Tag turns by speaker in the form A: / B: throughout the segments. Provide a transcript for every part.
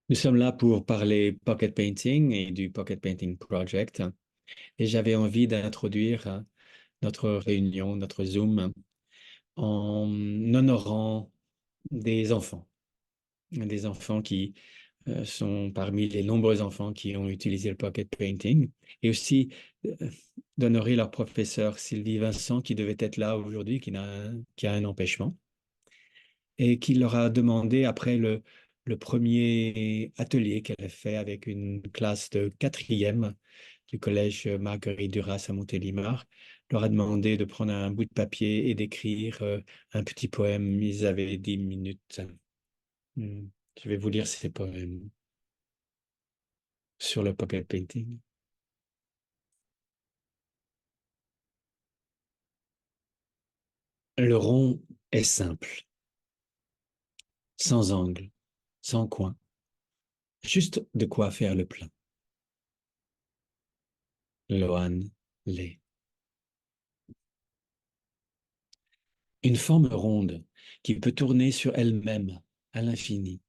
A: Nous sommes là pour parler pocket painting et du Pocket Painting Project. Et j'avais envie d'introduire notre réunion, notre Zoom, en honorant des enfants qui sont parmi les nombreux enfants qui ont utilisé le Pocket Painting, et aussi euh, d'honorer leur professeur Sylvie Vincent qui devait être là aujourd'hui, qui a un empêchement et qui leur a demandé, après le premier atelier qu'elle a fait avec une classe de quatrième du collège Marguerite Duras à Montélimar, leur a demandé de prendre un bout de papier et d'écrire un petit poème. Ils avaient 10 minutes. Hmm. Je vais vous lire ces poèmes sur le pocket painting. Le rond est simple, sans angle, sans coin, juste de quoi faire le plein. Loan Lay. Une forme ronde qui peut tourner sur elle-même à l'infini,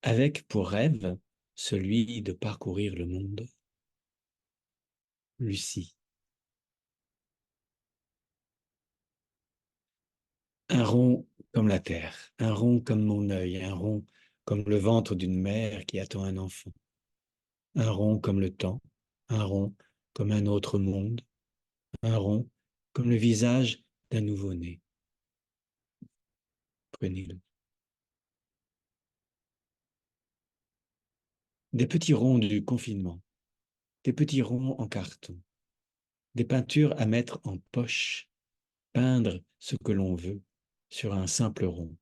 A: avec pour rêve celui de parcourir le monde. Lucie. Un rond comme la terre, un rond comme mon œil, un rond comme le ventre d'une mère qui attend un enfant, un rond comme le temps, un rond comme un autre monde, un rond comme le visage d'un nouveau-né. Prenez-le. Des petits ronds du confinement, des petits ronds en carton, des peintures à mettre en poche, peindre ce que l'on veut sur un simple rond,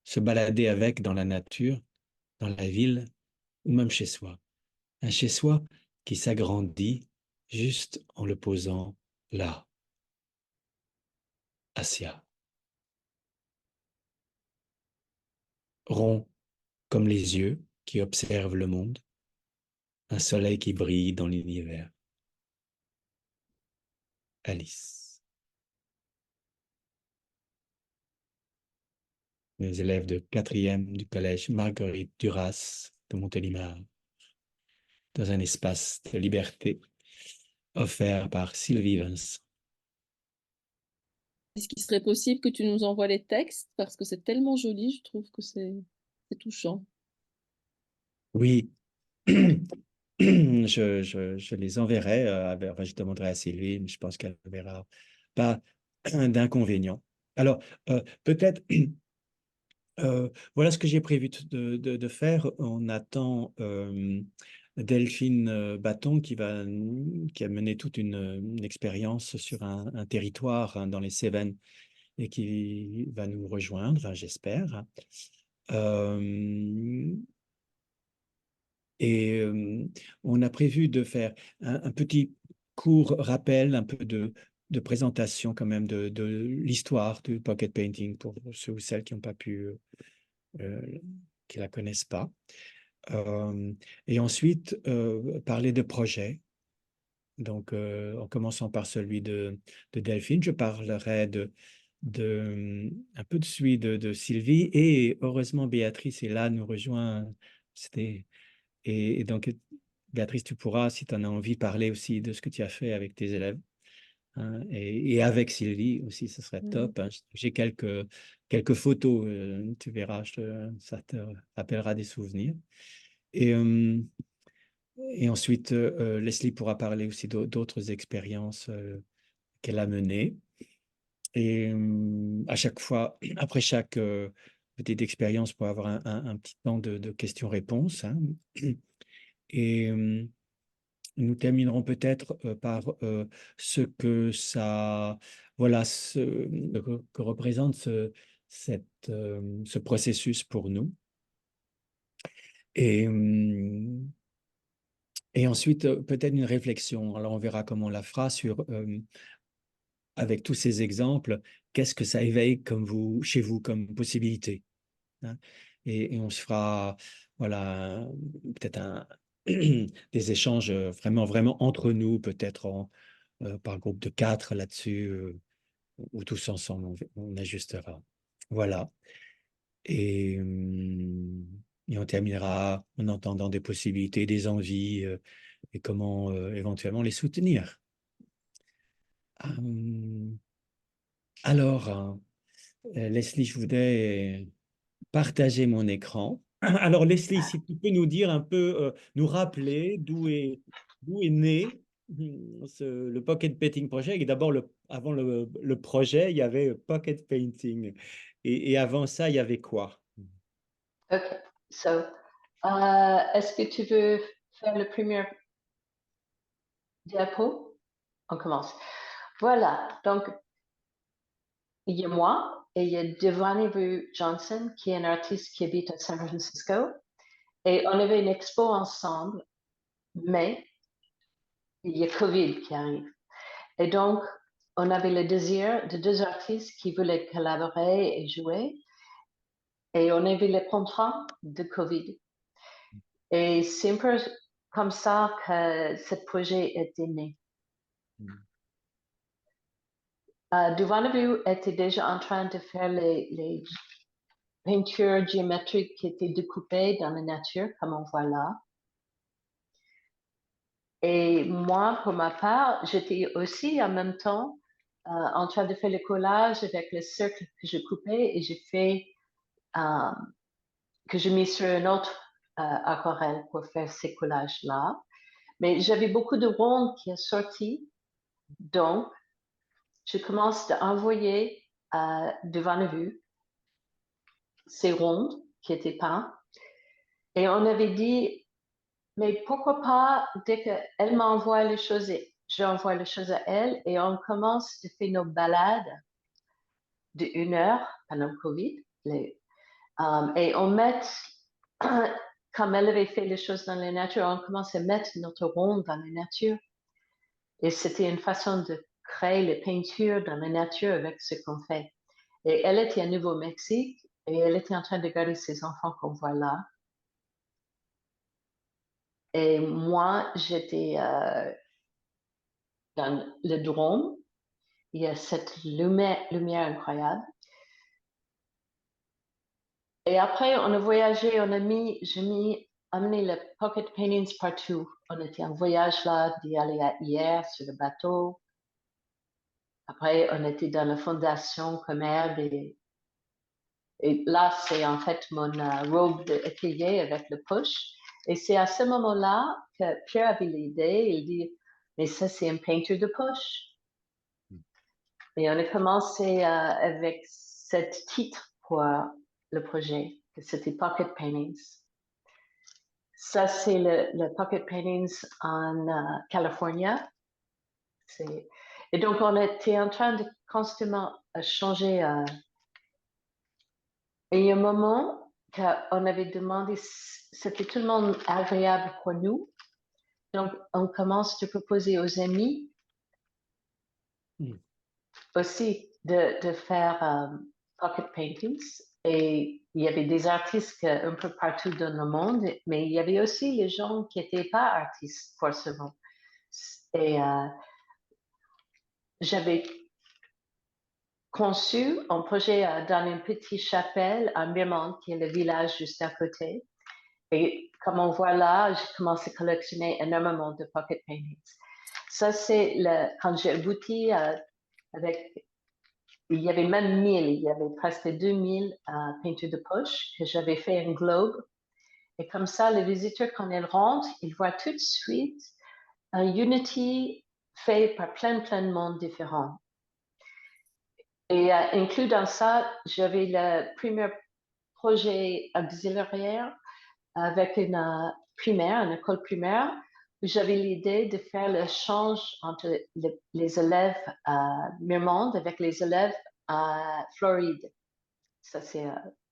A: se balader avec dans la nature, dans la ville ou même chez soi. Un chez soi qui s'agrandit juste en le posant là, Asia. Rond comme les yeux qui observent le monde, un soleil qui brille dans l'univers. Alice. Les élèves de quatrième du collège Marguerite Duras de Montélimar, dans un espace de liberté offert par Sylvie Vincent.
B: Est-ce qu'il serait possible que tu nous envoies les textes? Parce que c'est tellement joli, je trouve que c'est touchant.
A: Oui, je les enverrai, enfin, je demanderai à Sylvie, mais je pense qu'elle ne verra pas d'inconvénient. Alors, peut-être, voilà ce que j'ai prévu de faire. On attend Delphine Bâton qui a mené toute une expérience sur un territoire dans les Cévennes et qui va nous rejoindre, hein, j'espère. Euh, Et on a prévu de faire un petit court rappel, un peu de présentation quand même de l'histoire du pocket painting pour ceux ou celles qui n'ont pas pu, euh, qui la connaissent pas. Euh, et ensuite, parler de projets. Donc, en commençant par celui de Delphine, je parlerai un peu de celui de Sylvie et heureusement Béatrice est là, nous rejoint. C'était et donc, Béatrice, tu pourras, si tu en as envie, parler aussi de ce que tu as fait avec tes élèves, hein, et avec Sylvie aussi, ce serait
B: Mhm.
A: top, hein. J'ai quelques photos, tu verras, ça te rappellera des souvenirs. Et, euh, et ensuite, Leslie pourra parler aussi d'autres expériences qu'elle a menées. Et à chaque fois, après chaque petite expérience, pour avoir un petit temps de questions-réponses, hein. Et nous terminerons peut-être par ce que ça, voilà, que représente ce processus pour nous. Et, et ensuite, peut-être une réflexion. Alors, on verra comment on la fera sur, avec tous ces exemples, qu'est-ce que ça éveille comme vous, chez vous comme possibilité, hein. Et on se fera, voilà, peut-être des échanges vraiment, vraiment entre nous, peut-être par groupe de quatre là-dessus, ou tous ensemble, on ajustera. Voilà. Et Et on terminera en entendant des possibilités, des envies et comment éventuellement les soutenir. Alors, Leslie, je voudrais partager mon écran. Alors, Leslie, si tu peux nous dire un peu, nous rappeler d'où est né le Pocket Painting Project. Et d'abord, avant le projet, il y avait Pocket Painting. Et avant ça, il y avait quoi?
C: Ok, so, est-ce que tu veux faire le premier diapo? On commence. Voilà, donc il y a moi et il y a Devani Vu Johnson, qui est un artiste qui habite à San Francisco. Et on avait une expo ensemble, mais il y a Covid qui arrive. Et donc, on avait le désir de deux artistes qui voulaient collaborer et jouer. Et on avait le contrat de Covid. Et c'est un peu comme ça que ce projet était né. Devani était déjà en train de faire les peintures géométriques qui étaient découpées dans la nature, comme on voit là. Et moi, pour ma part, j'étais aussi en même temps en train de faire le collage avec le cercle que je coupais et j'ai fait, que j'ai mis sur une autre aquarelle pour faire ces collages-là. Mais j'avais beaucoup de rondes qui sont sorties, donc je commence à envoyer devant la vue ces rondes qui étaient peintes. Et on avait dit, mais pourquoi pas, dès qu'elle m'envoie les choses, j'envoie les choses à elle et on commence de faire nos balades de 1 heure pendant le Covid. Et on met, comme elle avait fait les choses dans la nature, on commence à mettre notre ronde dans la nature. Et c'était une façon de créer les peintures dans la nature avec ce qu'on fait. Et elle était à Nouveau-Mexique et elle était en train de garder ses enfants qu'on voit là. Et moi, j'étais dans le drone. Il y a cette lumière incroyable. Et après, on a voyagé, j'ai amené le pocket paintings partout. On était en voyage là, d'y aller hier sur le bateau. Après, on était dans la fondation Commerbe et là, c'est en fait mon robe d'écuyer avec le push. Et c'est à ce moment-là que Pierre avait l'idée, il dit, mais ça, c'est une peinture de push. Et on a commencé avec ce titre pour le projet, que c'était Pocket Paintings. Ça, c'est le Pocket Paintings en Californie. Et donc, on était en train de constamment changer. Et il y a un moment qu'on avait demandé, c'était tellement agréable pour nous. Donc, on commence à proposer aux amis aussi de faire pocket paintings. Et il y avait des artistes un peu partout dans le monde, mais il y avait aussi les gens qui n'étaient pas artistes forcément. Et j'avais conçu un projet dans une petite chapelle à Mirmont, qui est le village juste à côté. Et comme on voit là, j'ai commencé à collectionner énormément de pocket paintings. Ça, c'est quand j'ai abouti avec, il y avait même 1000, il y avait presque 2000 peintures de poche que j'avais fait un globe. Et comme ça, les visiteurs, quand ils rentrent, ils voient tout de suite un Unity fait par plein de mondes différents. Et inclus dans ça, j'avais le premier projet auxiliaire avec une primaire, une école primaire, où j'avais l'idée de faire l'échange entre les élèves à Mirmont avec les élèves à Floride. Ça, c'est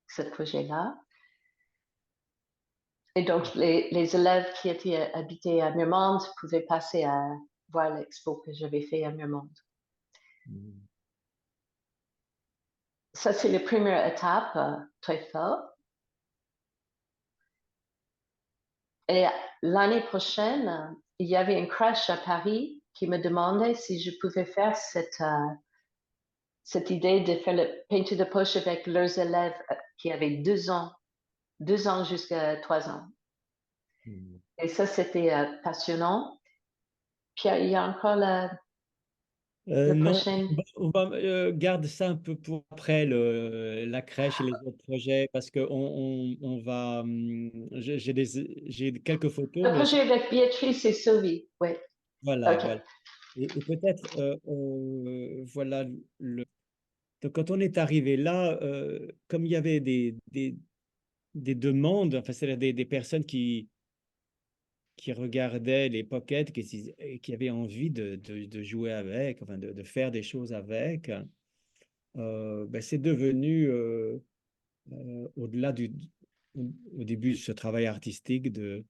C: ce projet-là. Et donc, les élèves qui étaient habités à Mirmont pouvaient passer à voir l'expo que j'avais fait à Mirmont. Ça, c'est la première étape, très fort. Et l'année prochaine, il y avait une crèche à Paris qui me demandait si je pouvais faire cette idée de faire le peinture de poche avec leurs élèves qui avaient 2 ans. 2 ans jusqu'à 3 ans.
A: Hmm.
C: Et ça, c'était passionnant. Puis il y a encore le
A: Non,
C: prochain.
A: garde ça un peu pour après la crèche et les autres projets parce que on va. J'ai quelques photos,
C: Le
A: mais
C: projet avec Béatrice et Sylvie, oui.
A: voilà,
C: OK.
A: voilà. Et peut-être, voilà, donc quand on est arrivé là, comme il y avait des demandes, enfin, c'est des personnes qui regardaient les pockets, qui avaient envie de jouer avec, enfin, de faire des choses avec, ben, c'est devenu, au-delà au début de ce travail artistique de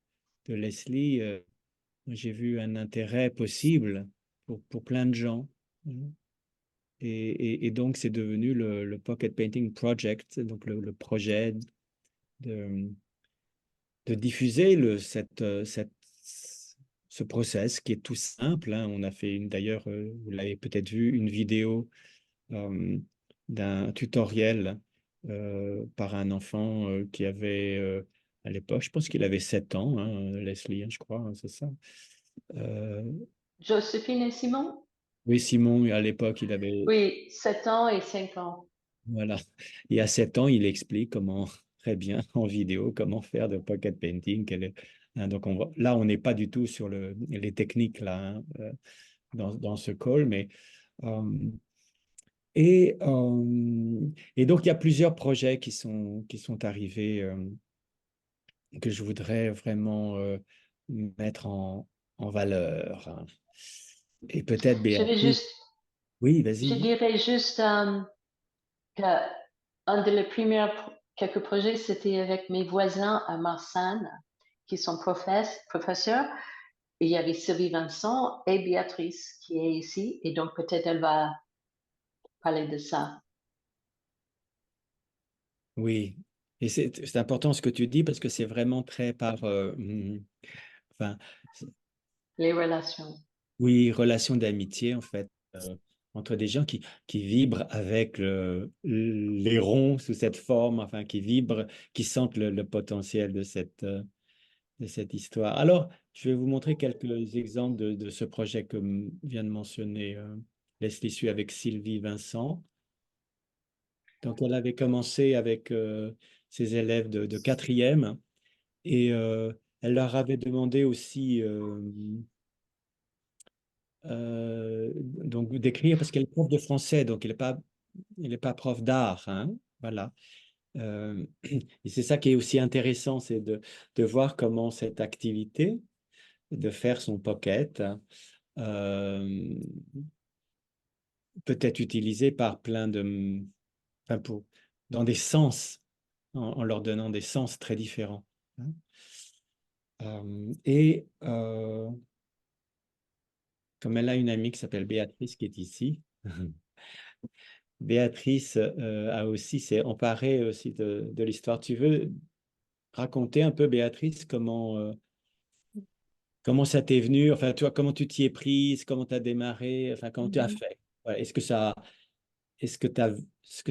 A: Leslie, j'ai vu un intérêt possible pour plein de gens. Et donc, c'est devenu le Pocket Painting Project, donc le projet de, de diffuser ce process qui est tout simple, hein. On a fait d'ailleurs, vous l'avez peut-être vu, une vidéo euh, d'un tutoriel par un enfant qui avait, à l'époque, je pense qu'il avait 7 ans, hein, Leslie, hein, je crois, hein, c'est ça. Euh,
C: Joséphine et Simon?
A: oui, Simon, à l'époque, il avait,
C: Oui, 7 ans et 5 ans.
A: voilà, il y a 7 ans, il explique comment, très bien, en vidéo, comment faire de pocket painting. Hein, donc, là, on n'est pas du tout sur les techniques, là, hein, dans ce call, mais... euh, et donc, il y a plusieurs projets qui sont arrivés que je voudrais vraiment mettre en valeur, hein. Et peut-être,
C: Je vais
A: Béatrice,
C: juste,
A: oui,
C: je
A: vas-y.
C: dirais juste que un de les premiers quelques projets, c'était avec mes voisins à Marsanne, qui sont professeurs. Et il y avait Sylvie Vincent et Béatrice qui est ici. Et donc, peut-être elle va parler de ça.
A: Oui, et c'est important ce que tu dis parce que c'est vraiment très enfin,
C: Les relations.
A: oui, relation d'amitié en fait, entre des gens qui vibrent avec les ronds sous cette forme, enfin, qui vibrent, qui sentent le potentiel de cette histoire. Alors, je vais vous montrer quelques exemples de ce projet que vient de mentionner Leslie Sue avec Sylvie Vincent. Donc, elle avait commencé avec ses élèves de quatrième et elle leur avait demandé aussi donc d'écrire parce qu'elle est prof de français, donc elle n'est pas prof d'art, hein, voilà. Et c'est ça qui est aussi intéressant, c'est de voir comment cette activité de faire son pocket euh, peut être utilisée par plein enfin dans des sens, en leur donnant des sens très différents, hein. Et comme elle a une amie qui s'appelle Béatrice qui est ici, Béatrice a aussi s'est emparée aussi de l'histoire. Tu veux raconter un peu, Béatrice, comment ça t'est venu, enfin, toi, comment tu t'y es prise, comment tu as démarré, enfin, comment tu as
D: Mhm.
A: fait? Voilà. Est-ce que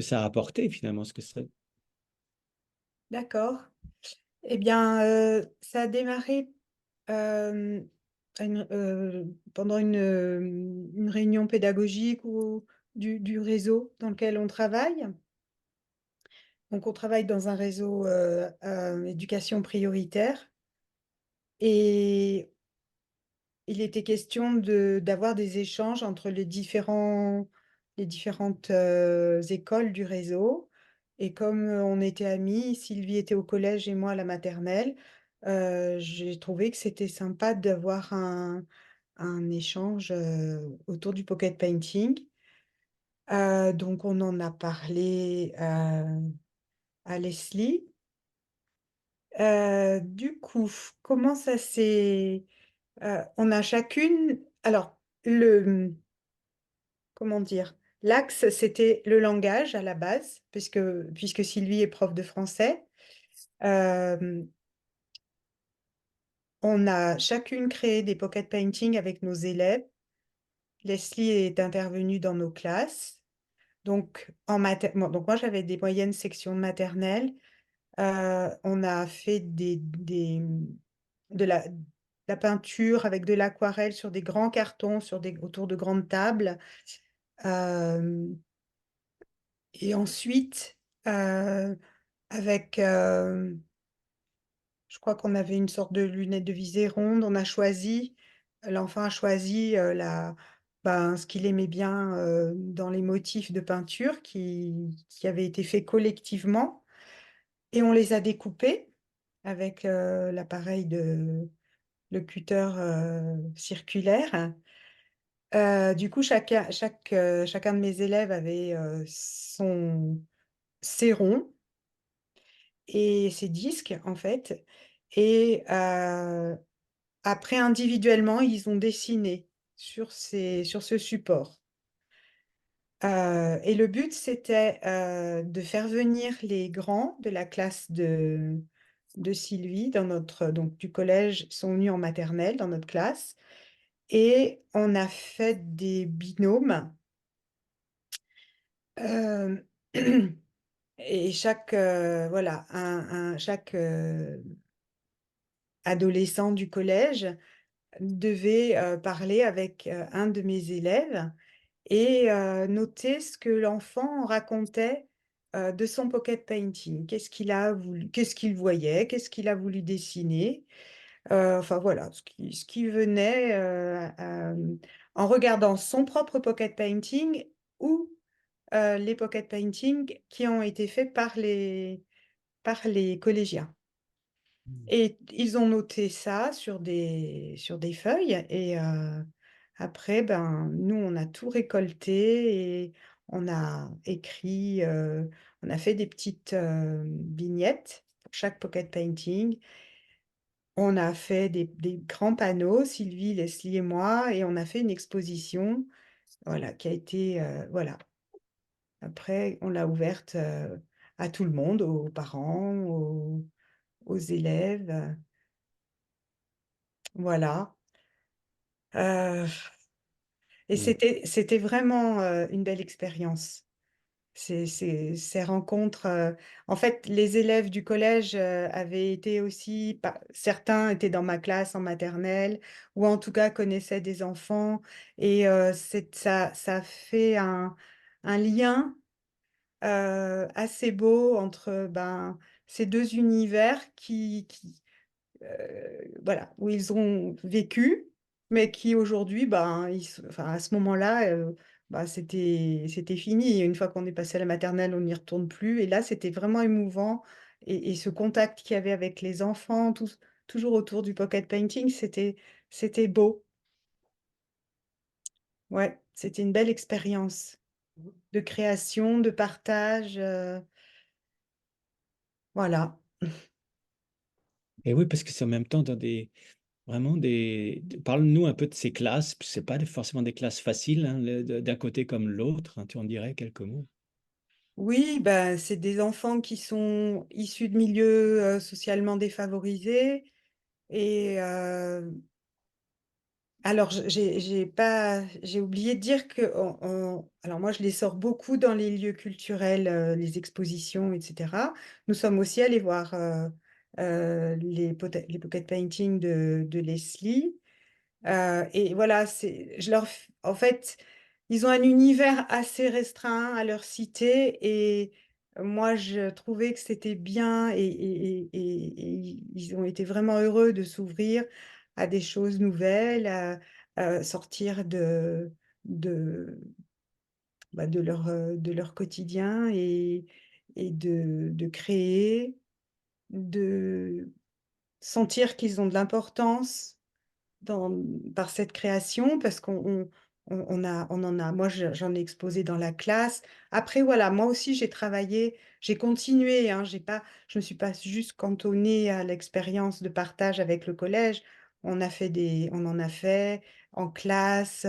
A: ça a apporté finalement, ce que ça...
D: D'accord. Eh bien, ça a démarré euh, pendant une réunion pédagogique ou du réseau dans lequel on travaille. Donc, on travaille dans un réseau éducation prioritaire et il était question d'avoir des échanges entre les différentes écoles du réseau. Et comme on était amis, Sylvie était au collège et moi à la maternelle, j'ai trouvé que c'était sympa d'avoir un échange autour du pocket painting. Donc on en a parlé à Leslie. Du coup, comment ça s'est... on a chacune... Alors, comment dire? L'axe, c'était le langage à la base, puisque Sylvie est prof de français. Euh, on a chacune créé des pocket painting avec nos élèves. Leslie est intervenue dans nos classes. Donc, bon, donc moi, j'avais des moyennes sections de maternelle. On a fait de la peinture avec de l'aquarelle sur des grands cartons, autour de grandes tables. Euh, et ensuite, avec, je crois qu'on avait une sorte de lunettes de visée ronde, l'enfant a choisi ce qu'il aimait bien dans les motifs de peinture qui avaient été faits collectivement. Et on les a découpés avec l'appareil le cutter circulaire. Du coup, chacun de mes élèves avait ses ronds et ses disques, en fait. Et après, individuellement, ils ont dessiné sur ce support. Et le but, c'était de faire venir les grands de la classe de Sylvie, donc du collège, sont venus en maternelle dans notre classe. Et on a fait des binômes. euh, et chaque adolescent du collège devait parler avec un de mes élèves et noter ce que l'enfant racontait de son pocket painting. Qu'est-ce qu'il voyait, qu'est-ce qu'il a voulu dessiner. Enfin voilà, ce qui venait en regardant son propre pocket painting ou les pocket paintings qui ont été faits par les collégiens. Et ils ont noté ça sur des feuilles et après, nous, on a tout récolté et on a écrit, on a fait des petites vignettes pour chaque pocket painting. On a fait des grands panneaux, Sylvie, Leslie et moi, et on a fait une exposition, voilà, qui a été, voilà. Après, on l'a ouverte à tout le monde, aux parents, aux élèves, voilà. Euh, et
A: Mm.
D: c'était vraiment une belle expérience. Ces rencontres. En fait, les élèves du collège avaient été aussi, certains étaient dans ma classe en maternelle, ou en tout cas connaissaient des enfants, et ça fait un lien assez beau entre ces deux univers voilà, où ils ont vécu, mais qui aujourd'hui, enfin, à ce moment-là, c'était fini. Une fois qu'on est passé à la maternelle, on n'y retourne plus. Et là, c'était vraiment émouvant. Et ce contact qu'il y avait avec les enfants, toujours autour du pocket painting, c'était beau. Ouais, c'était une belle expérience de création, de partage. Voilà.
A: Et oui, parce que c'est en même temps dans vraiment Parle-nous un peu de ces classes. C'est pas forcément des classes faciles, hein, d'un côté comme l'autre, hein, tu en dirais quelques mots.
D: Oui, c'est des enfants qui sont issus de milieux socialement défavorisés. Et alors, j'ai oublié de dire que, alors moi, je les sors beaucoup dans les lieux culturels, les expositions, etc. Nous sommes aussi allés voir les pocket paintings de Leslie. Et voilà, en fait, ils ont un univers assez restreint à leur cité et moi, je trouvais que c'était bien et ils ont été vraiment heureux de s'ouvrir à des choses nouvelles, à sortir de, de leur quotidien et de créer, de sentir qu'ils ont de l'importance dans, par cette création parce on en a, moi j'en ai exposé dans la classe. Après, voilà, moi aussi j'ai travaillé, j'ai continué, hein, je ne me suis pas juste cantonnée à l'expérience de partage avec le collège. On en a fait en classe,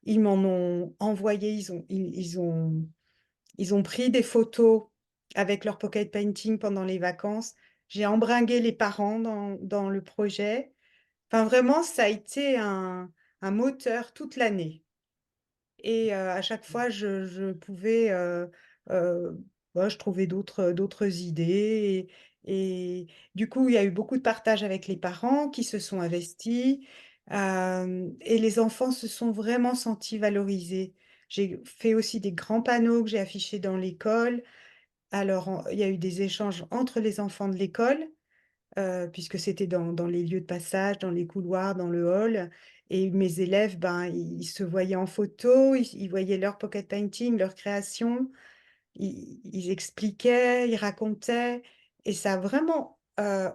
D: ils m'en ont envoyé, ils ont pris des photos avec leur pocket painting pendant les vacances. J'ai embringué les parents dans le projet. Enfin, vraiment, ça a été un moteur toute l'année. Et à chaque fois, je pouvais, je trouvais d'autres idées. Et du coup, il y a eu beaucoup de partage avec les parents qui se sont investis, et les enfants se sont vraiment sentis valorisés. J'ai fait aussi des grands panneaux que j'ai affichés dans l'école. Alors, il y a eu des échanges entre les enfants de l'école, puisque c'était dans les lieux de passage, dans les couloirs, dans le hall. Et mes élèves, ben, ils se voyaient en photo, ils voyaient leur pocket painting, leur création, ils expliquaient, ils racontaient. Et ça a vraiment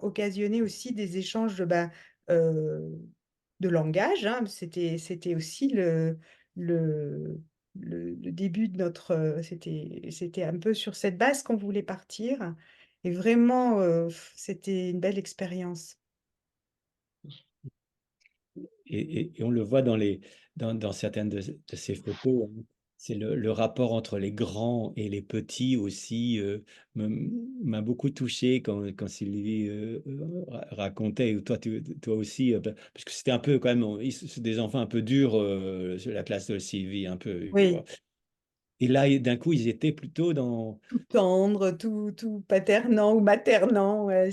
D: occasionné aussi des échanges euh, de langage, hein. C'était aussi le, le début de notre... c'était un peu sur cette base qu'on voulait partir. Et vraiment, c'était une belle expérience.
A: Et on le voit dans certaines de ces photos, hein. C'est le rapport entre les grands et les petits aussi m'a beaucoup touché quand Sylvie racontait, ou toi aussi, parce que c'était un peu quand même, c'est des enfants un peu durs, la classe de Sylvie, un peu.
D: Oui,
A: Et là, d'un coup, ils étaient plutôt dans...
D: tout tendre, tout paternant ou maternant. Ouais,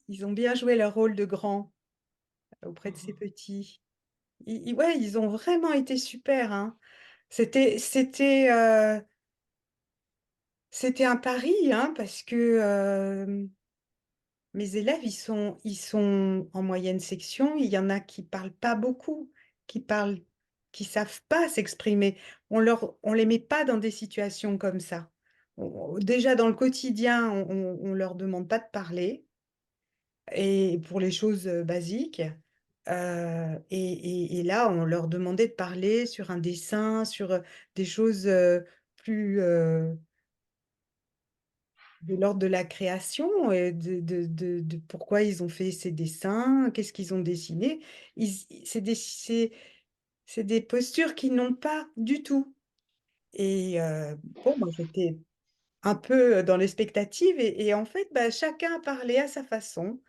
D: ils ont bien joué leur rôle de grand auprès de ces petits. Ouais, ils ont vraiment été super, hein. C'était un pari, hein, parce que mes élèves, ils sont en moyenne section. Il y en a qui parlent pas beaucoup, qui savent pas s'exprimer. On les met pas dans des situations comme ça. Déjà dans le quotidien, on leur demande pas de parler, et pour les choses basiques. Et là, on leur demandait de parler sur un dessin, sur des choses plus de l'ordre de la création, et de pourquoi ils ont fait ces dessins, qu'est-ce qu'ils ont dessiné. C'est des postures qu'ils n'ont pas du tout. Et bon, moi, j'étais un peu dans l'expectative, et en fait, bah, chacun parlait à sa façon.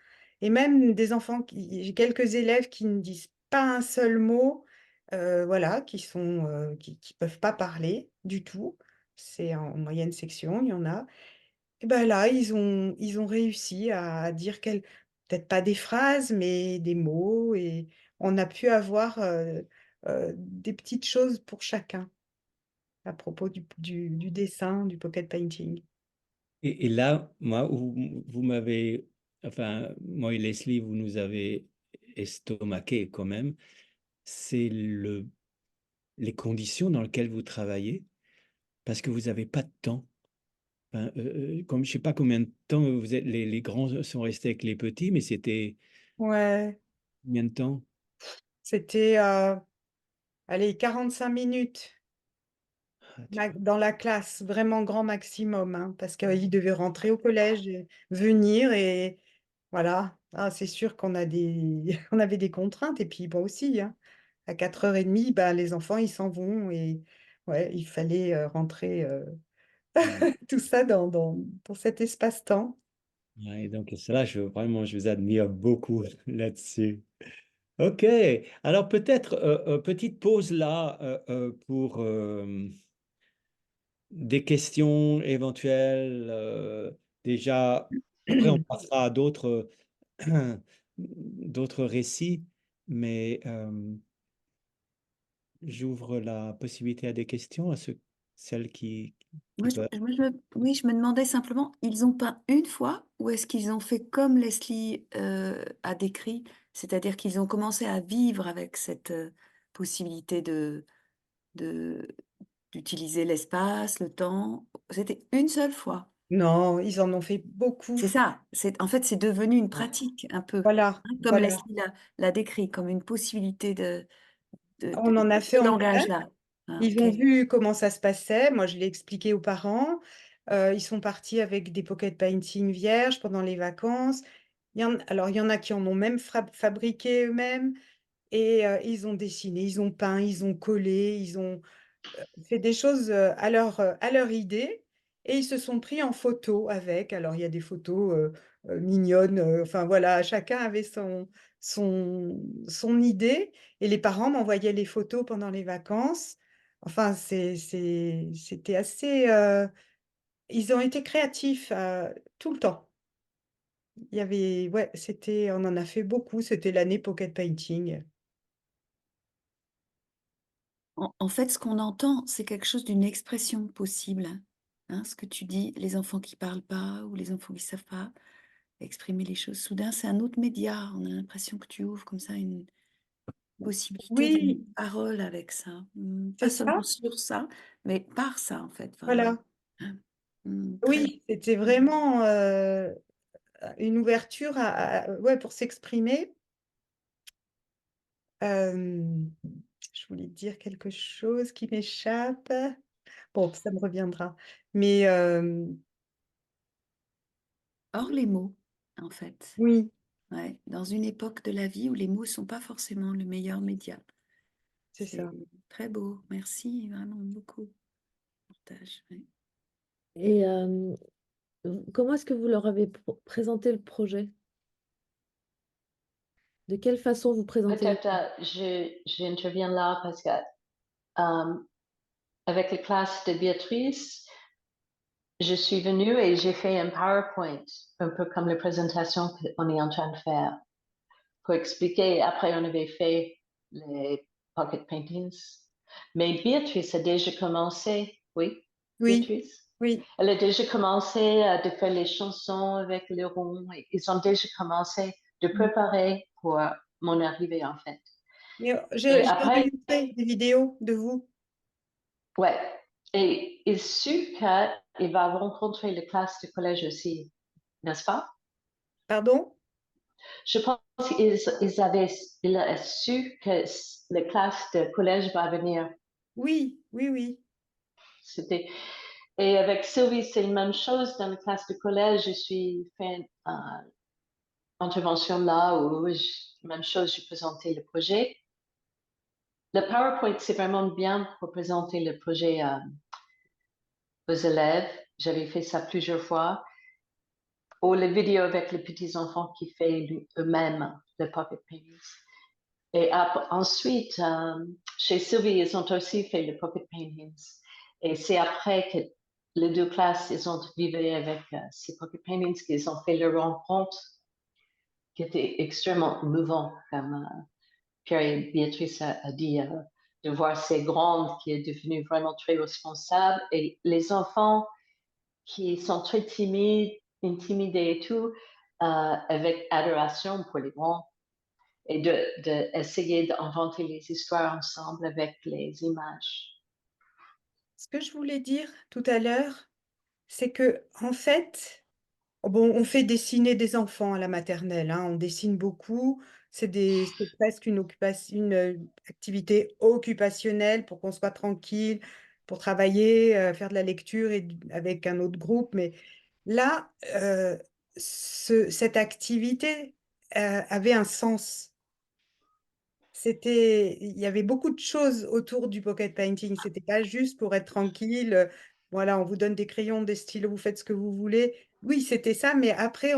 D: Et même des enfants, j'ai quelques élèves qui ne disent pas un seul mot, voilà, qui peuvent pas parler du tout. C'est en moyenne section, il y en a. Et ben là, ils ont réussi à dire peut-être pas des phrases, mais des mots, et on a pu avoir des petites choses pour chacun à propos du dessin, du pocket painting.
A: Et là, moi, vous m'avez, enfin, moi et Leslie, vous nous avez estomaqué quand même. C'est les conditions dans lesquelles vous travaillez, parce que vous n'avez pas de temps. Enfin, comme je sais pas combien de temps les grands sont restés avec les petits, mais c'était
D: Ouais,
A: combien de temps?
D: c'était, allez, 45 minutes
A: Ah, tu vois.
D: dans la classe, vraiment grand maximum, hein, parce qu'ils devaient rentrer au collège, et venir, et voilà. Ah, c'est sûr on avait des contraintes, et puis moi aussi, hein. À 4h30, bah, les enfants, ils s'en vont, et ouais, il fallait rentrer
A: Ouais.
D: tout ça dans cet espace-temps.
A: Ouais, donc cela, vraiment, je vous admire beaucoup là-dessus. Ok, alors peut-être petite pause là pour des questions éventuelles. Déjà, après on passera à d'autres récits, mais j'ouvre la possibilité à des questions à celles qui
E: Moi,
A: peuvent.
E: oui, je me demandais simplement, ils ont peint une fois ou est-ce qu'ils ont fait comme Leslie a décrit, c'est-à-dire qu'ils ont commencé à vivre avec cette possibilité de, d'utiliser l'espace, le temps. C'était une seule fois.
D: Non, ils en ont fait beaucoup.
E: C'est ça. En fait, c'est devenu une pratique un peu,
D: Voilà,
E: hein, comme
D: voilà.
E: Leslie l'a décrit, comme une possibilité
D: On en a fait
E: ce
D: en classe.
E: langage-là. Ah,
D: Ils
E: ok.
D: ont vu comment ça se passait. Moi, je l'ai expliqué aux parents. Ils sont partis avec des pocket painting vierges pendant les vacances. Alors, il y en a qui en ont même fabriqué eux-mêmes. Et ils ont dessiné, ils ont peint, ils ont collé, ils ont fait des choses à leur idée, et ils se sont pris en photo avec. Alors, il y a des photos mignonnes, enfin voilà, chacun avait son idée, et les parents m'envoyaient les photos pendant les vacances. Enfin, c'était assez Ils ont été créatifs tout le temps. Il y avait, ouais, on en a fait beaucoup. C'était l'année Pocket Painting.
E: En fait, ce qu'on entend, c'est quelque chose d'une expression possible. Hein, ce que tu dis, les enfants qui parlent pas ou les enfants qui savent pas exprimer les choses. Soudain, c'est un autre média. On a l'impression que tu ouvres comme ça une possibilité d'une
D: Oui,
E: parole avec ça.
D: c'est
E: Pas seulement
D: ça.
E: sur ça, mais par ça, en fait, vraiment.
D: Voilà.
E: Hein. Très
D: Oui, c'était vraiment une ouverture ouais, pour s'exprimer. Je voulais dire quelque chose qui m'échappe. Bon, ça me reviendra. Mais
E: hors les mots, en fait.
D: oui,
E: Ouais, dans une époque de la vie où les mots sont pas forcément le meilleur média.
D: c'est
E: C'est
D: ça.
E: très beau. Merci vraiment beaucoup. Partage. Ouais.
F: Et comment est-ce que vous leur avez présenté le projet? De quelle façon vous présentez le
C: Peut-être j'interviens là parce que avec les classes de Béatrice, je suis venue et j'ai fait un PowerPoint, un peu comme la présentation qu'on est en train de faire, pour expliquer. Après, on avait fait les pocket paintings. Mais Béatrice a déjà commencé, oui,
D: Oui,
C: Béatrice?
D: oui.
C: Elle a déjà commencé à faire les chansons avec les ronds. Ils ont déjà commencé de préparer pour mon arrivée, en fait.
D: Mais
C: Et
D: j'ai
C: après,
D: enregistré des vidéos de vous.
C: ouais. Et il su qu'il va rencontrer les classes de collège aussi, n'est-ce pas?
D: Pardon?
C: Je pense il a su que les classes de collège va venir.
D: Oui, oui, oui.
C: C'était, et avec Sylvie, c'est la même chose. Dans la classe de collège, je suis fait une intervention là où même chose, je présentais le projet. Le PowerPoint, c'est vraiment bien pour présenter le projet aux élèves. J'avais fait ça plusieurs fois. Ou les vidéos avec les petits-enfants qui font eux-mêmes le pocket paintings. Et ensuite, chez Sylvie, ils ont aussi fait le pocket paintings. Et c'est après que les deux classes, ils ont vécu avec ces pocket paintings qu'ils ont fait leur rencontre, qui était extrêmement mouvant, comme Pierre et Béatrice a dit, de voir ces grandes qui est devenue vraiment très responsable. Et les enfants qui sont très timides, intimidés et tout, avec adoration pour les grands et d'essayer d'inventer les histoires ensemble avec les images.
D: Ce que je voulais dire tout à l'heure, c'est que, en fait, bon, on fait dessiner des enfants à la maternelle, hein, on dessine beaucoup. C'est presque une occupation, une activité occupationnelle pour qu'on soit tranquille, pour travailler, faire de la lecture avec un autre groupe. Mais là, cette activité avait un sens. Il y avait beaucoup de choses autour du pocket painting. C'était pas juste pour être tranquille. Voilà, on vous donne des crayons, des stylos, vous faites ce que vous voulez. Oui, c'était ça, mais après,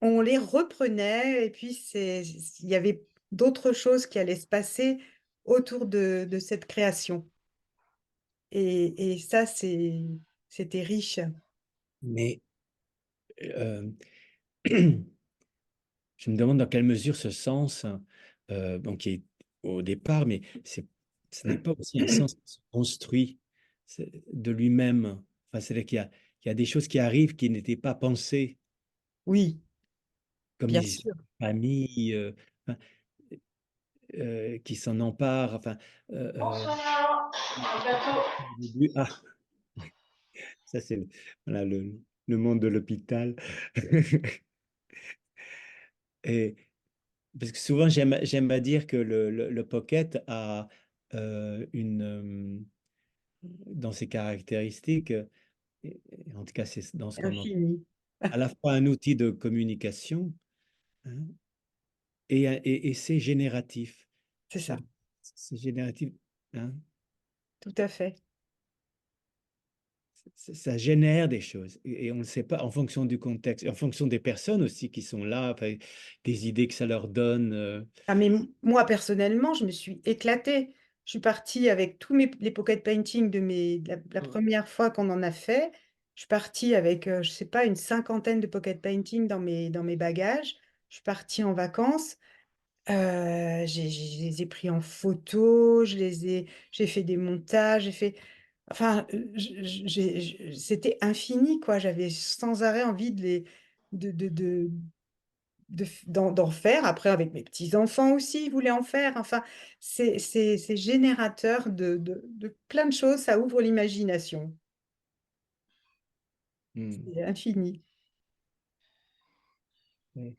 D: on les reprenait et puis il y avait d'autres choses qui allaient se passer autour de cette création. Et ça, c'était riche.
A: Mais euh, je me demande dans quelle mesure ce sens, bon, qui est au départ, mais ce n'est pas aussi un sens qui se construit de lui-même. Enfin, c'est-à-dire qu'il y a des choses qui arrivent qui n'étaient pas pensées,
D: Oui,
A: comme
D: bien
A: les
D: sûr.
A: familles enfin, qui s'en emparent. Enfin,
C: Bonsoir, à bientôt.
A: au début, ça c'est voilà, le monde de l'hôpital. Et parce que souvent, j'aime à dire que le pocket a dans ses caractéristiques, et en tout cas, c'est dans ce qu'on entend,
D: Infini.
A: à la fois un outil de communication, hein, et c'est génératif.
D: C'est ça,
A: C'est génératif, hein.
D: tout à fait.
A: Ça génère des choses et on ne sait pas en fonction du contexte, en fonction des personnes aussi qui sont là, enfin, des idées que ça leur donne.
D: Ah, mais moi, personnellement, je me suis éclatée. Je suis partie avec tous les pocket paintings de la première fois qu'on en a fait. Je suis partie avec, je sais pas, une cinquantaine de pocket painting dans mes bagages. Je suis partie en vacances. Je les ai pris en photo, j'ai fait des montages, enfin, c'était infini, quoi. J'avais sans arrêt envie de, de, de, d'en faire. Après, avec mes petits-enfants aussi, ils voulaient en faire. Enfin, c'est générateur de plein de choses. Ça ouvre l'imagination.
A: Hmm.
D: C'est infini.
A: Ouais.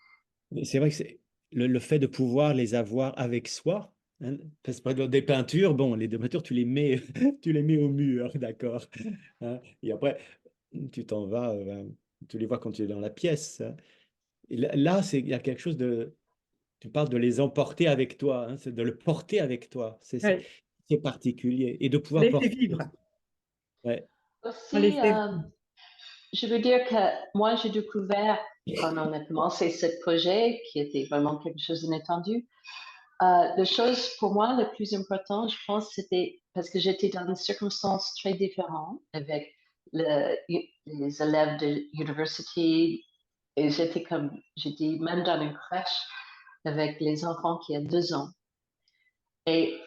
A: Mais c'est vrai que c'est le fait de pouvoir les avoir avec soi, hein, parce que par exemple, des peintures, bon, les peintures, tu les mets, tu les mets au mur, d'accord, hein, et après, tu t'en vas, tu les vois quand tu es dans la pièce, hein. Et là, il y a quelque chose de, tu parles de les emporter avec toi, hein, c'est de le porter avec toi,
D: Ouais,
A: c'est particulier, et de
D: on
A: pouvoir
D: les fait
A: porter,
D: vivre.
A: ouais,
D: On les
C: Aussi,
D: fait.
C: je veux dire que moi, j'ai découvert, quand on a commencé ce projet, qui était vraiment quelque chose d'inattendu, la chose pour moi le plus important, je pense, c'était parce que j'étais dans des circonstances très différentes avec les élèves de l'université et j'étais même dans une crèche avec les enfants qui ont 2 ans. Et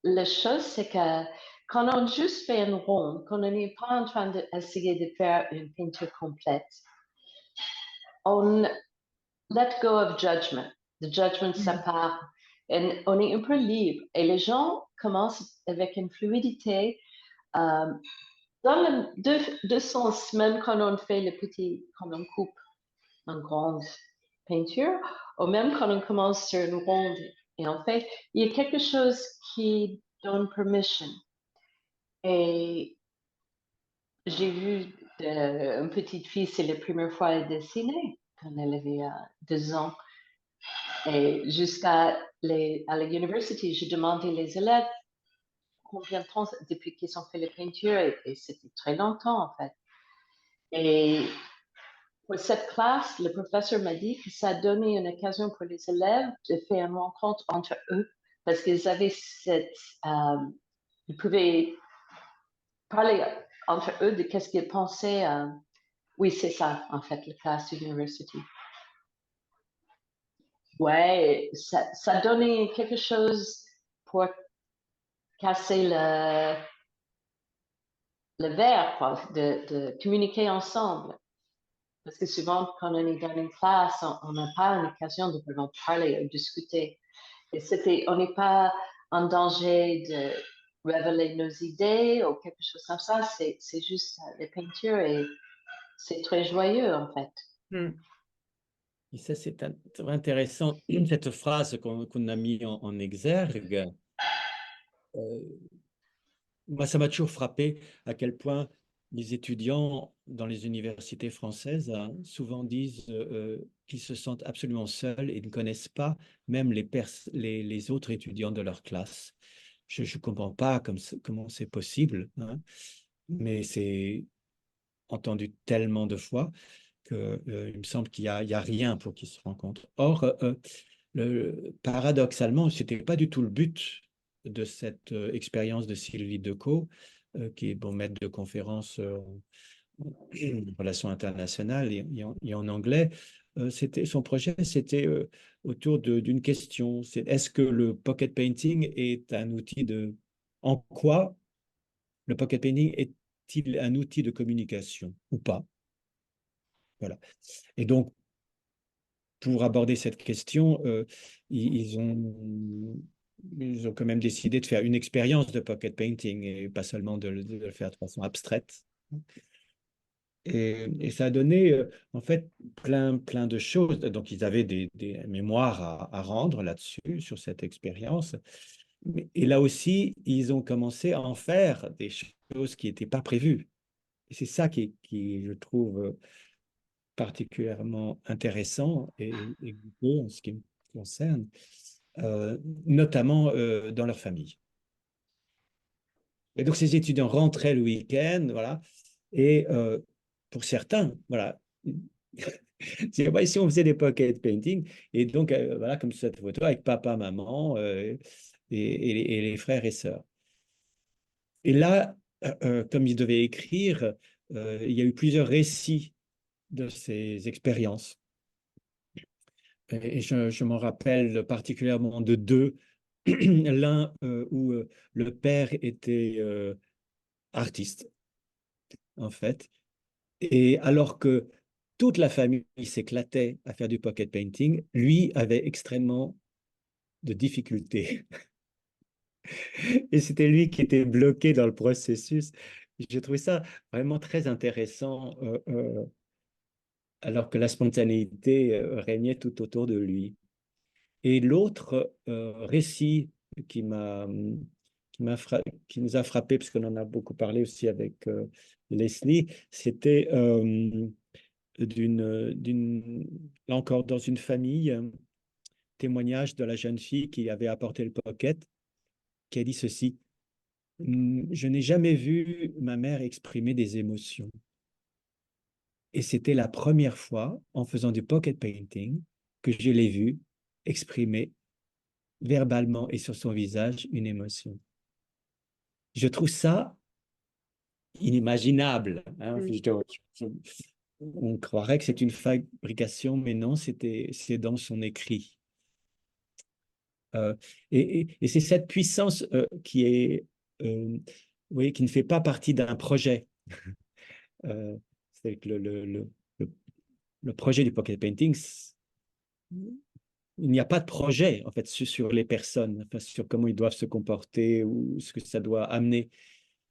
C: la chose, c'est que quand on juste fait une ronde, quand on n'est pas en train d'essayer de faire une peinture complète, on let go of judgment. The judgment, ça
D: Mm.
C: part. Et on est un peu libre. Et les gens commencent avec une fluidité. euh, dans le deux sens, même quand on fait quand on coupe en grande peinture, ou même quand on commence sur une ronde. Et en fait, il y a quelque chose qui donne permission. Et j'ai vu une petite fille, c'est la première fois elle dessinait quand elle avait 2 ans. Et à l'université, j'ai demandé les élèves combien de temps depuis qu'ils ont fait la peinture et c'était très longtemps en fait. Et pour cette classe, le professeur m'a dit que ça a donné une occasion pour les élèves de faire une rencontre entre eux parce qu'ils avaient ils pouvaient parler entre eux de qu'est-ce qu'ils pensaient. Oui, c'est ça en fait, la classe d'université. Ouais, ça donnait quelque chose pour casser le verre, quoi, de communiquer ensemble. Parce que souvent, quand on est dans une classe, on n'a pas une occasion de vraiment parler ou discuter. Et on n'est pas en danger de révéler nos idées ou quelque chose comme ça. C'est juste les peintures et c'est très joyeux, en fait.
D: Mm.
A: et ça c'est intéressant, cette phrase qu'on a mis en exergue. Euh, Moi, ça m'a toujours frappé à quel point les étudiants dans les universités françaises, hein, souvent disent qu'ils se sentent absolument seuls et ne connaissent pas même les autres étudiants de leur classe. Je ne comprends pas comment c'est possible, hein, mais c'est entendu tellement de fois que, il me semble il y a rien pour qu'ils se rencontrent. Or, paradoxalement, ce n'était pas du tout le but de cette expérience de Sylvie Decaux, qui est bon maître de conférence en relations internationales et en anglais. Son projet, c'était autour d'une question. C'est est-ce que le pocket painting est un outil en quoi le pocket painting est-il un outil de communication ou pas? Voilà. Et donc, pour aborder cette question, ils ont quand même décidé de faire une expérience de pocket painting et pas seulement de le faire de façon abstraite. Et ça a donné en fait plein de choses. Donc, ils avaient des mémoires à rendre là-dessus, sur cette expérience. Et là aussi, ils ont commencé à en faire des choses qui n'étaient pas prévues. Et c'est ça qui, je trouve, particulièrement intéressant et goûteux en ce qui me concerne, notamment dans leur famille. Et donc, ces étudiants rentraient le week-end, voilà, et pour certains, voilà, c'est pas ici on faisait des pocket painting, et donc, voilà, comme cette photo avec papa, maman et les frères et sœurs. Et là, comme ils devaient écrire, il y a eu plusieurs récits de ces expériences. Et je m'en rappelle particulièrement de deux. L'un où le père était artiste, en fait. Et alors que toute la famille s'éclatait à faire du pocket painting, lui avait extrêmement de difficultés. Et c'était lui qui était bloqué dans le processus. J'ai trouvé ça vraiment très intéressant, alors que la spontanéité régnait tout autour de lui. Et l'autre récit qui m'a, qui nous a frappé, puisqu'on en a beaucoup parlé aussi avec Leslie, c'était là encore dans une famille, témoignage de la jeune fille qui avait apporté le pocket, qui a dit ceci: Je n'ai jamais vu ma mère exprimer des émotions. Et c'était la première fois, en faisant du pocket painting, que je l'ai vue exprimer verbalement et sur son visage une émotion. Je trouve ça inimaginable. Hein. On croirait que c'est une fabrication, mais non, c'est dans son écrit. Et c'est cette puissance qui est, vous voyez, qui ne fait pas partie d'un projet. C'est que le projet du pocket painting, il n'y a pas de projet en fait sur les personnes, enfin, sur comment ils doivent se comporter ou ce que ça doit amener.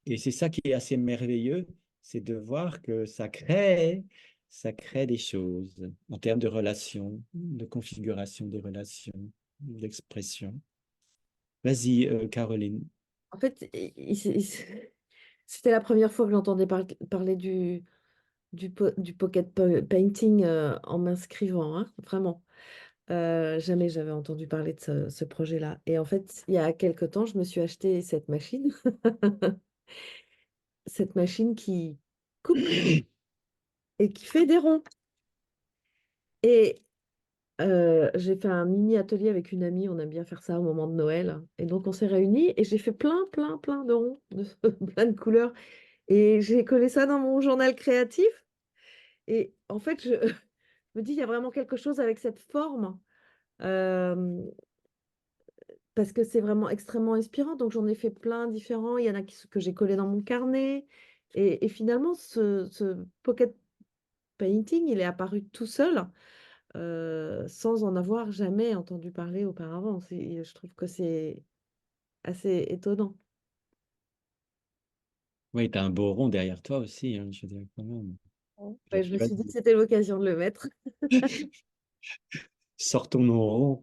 A: Et c'est ça qui est assez merveilleux, c'est de voir que ça crée des choses en termes de relations, de configuration des relations, d'expression. Vas-y, Caroline.
F: En fait, c'était la première fois que j'entendais parler du painting en m'inscrivant, hein, vraiment. Jamais j'avais entendu parler de ce projet-là. Et en fait, il y a quelque temps, je me suis acheté cette machine, cette machine qui coupe et qui fait des ronds. Et j'ai fait un mini atelier avec une amie, on aime bien faire ça au moment de Noël. Et donc on s'est réunis et j'ai fait plein de ronds, plein de couleurs. Et j'ai collé ça dans mon journal créatif. Et en fait, je me dis, il y a vraiment quelque chose avec cette forme. euh, Parce que c'est vraiment extrêmement inspirant. Donc j'en ai fait plein différents. Il y en a que j'ai collé dans mon carnet. Et finalement, ce pocket painting, il est apparu tout seul, sans en avoir jamais entendu parler auparavant. Je trouve que c'est assez étonnant.
A: Oui, tu as un beau rond derrière toi aussi, hein, je veux dire, quand même.
F: Ouais, je me suis dit que c'était l'occasion de le mettre.
A: Sortons nos ronds.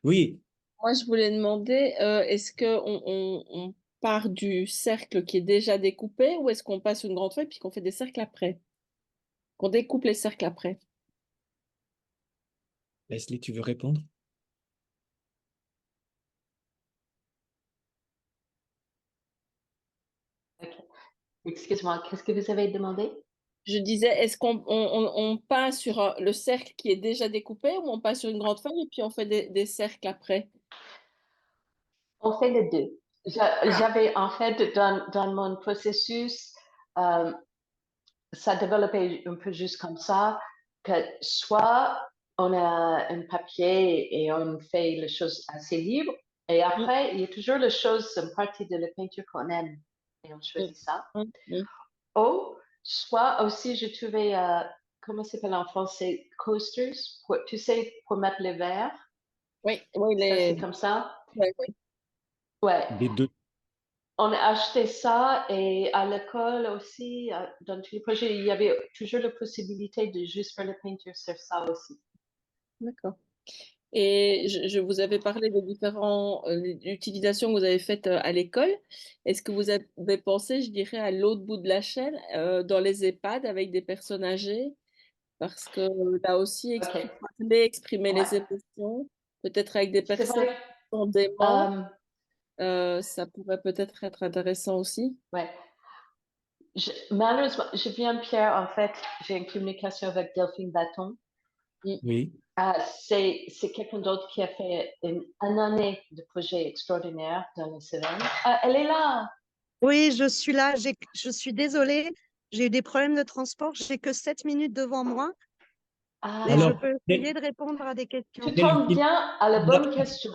A: Oui,
B: Moi, je voulais demander, est-ce qu'on part du cercle qui est déjà découpé ou est-ce qu'on passe une grande feuille puis qu'on fait des cercles après? Qu'on découpe les cercles après?
A: Leslie, tu veux répondre?
C: Ok. Excuse-moi, qu'est-ce que vous avez demandé?
B: Je disais, est-ce qu'on passe sur le cercle qui est déjà découpé ou on passe sur une grande feuille et puis on fait des cercles après?
C: On fait les deux. J'avais en fait dans mon processus, euh, ça développait un peu juste comme ça, que soit on a un papier et on fait les choses assez libres, et
B: Mm,
C: après, il y a toujours les choses, une partie de la peinture qu'on aime, et on
B: mm,
C: choisit ça.
B: mm, mm.
C: Ou soit aussi, je trouvais, comment ça s'appelle en français, coasters, tu sais, pour mettre les verres.
B: Oui, oui,
C: Ça, c'est comme ça.
B: ouais, oui.
C: Ouais.
A: Les deux.
C: On a acheté ça et à l'école aussi, dans tous les projets, il y avait toujours la possibilité de juste faire la peinture sur ça aussi.
B: D'accord. Et je vous avais parlé des différentes utilisations que vous avez faites à l'école. Est-ce que vous avez pensé, je dirais, à l'autre bout de la chaîne, dans les EHPAD avec des personnes âgées? Parce que là aussi,
C: OK.
B: exprimer les
C: Ouais.
B: émotions, peut-être avec des
C: C'est
B: personnes
C: vrai.
B: qui sont démentes,
C: Euh,
B: ça pourrait peut-être être intéressant aussi.
C: ouais. Malheureusement, je viens de Pierre, en fait, j'ai une communication avec Delphine Bâton.
B: Mm.
A: Oui.
C: C'est quelqu'un d'autre qui a fait une année de projet extraordinaire dans les Cévennes. Ah, elle est là.
G: Oui, je suis là. Je suis désolée. J'ai eu des problèmes de transport. J'ai que 7 minutes devant moi, mais je
A: Alors,
G: peux essayer de répondre à des questions.
C: tu tombes
A: Delphine,
C: bien à la bonne question.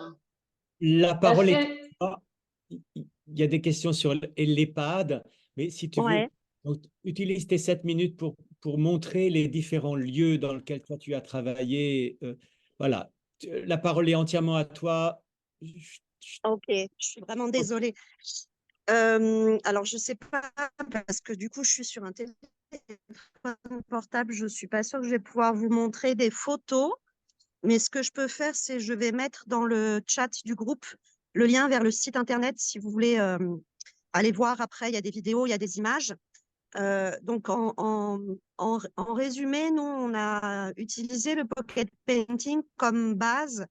A: la
C: Parce
A: parole est à
C: que
A: toi. Il y a des questions sur l'EHPAD, mais si tu veux,
G: Ouais.
A: donc, utilise tes 7 minutes pour montrer les différents lieux dans lesquels toi tu as travaillé. Voilà. La parole est entièrement à toi.
G: Ok, je suis vraiment désolée. Alors, je sais pas, parce que du coup, je suis sur un téléphone portable. Je suis pas sûre que je vais pouvoir vous montrer des photos. Mais ce que je peux faire, c'est je vais mettre dans le chat du groupe le lien vers le site internet si vous voulez aller voir après. Il y a des vidéos, il y a des images. Donc, en résumé, nous, on a utilisé le pocket painting comme base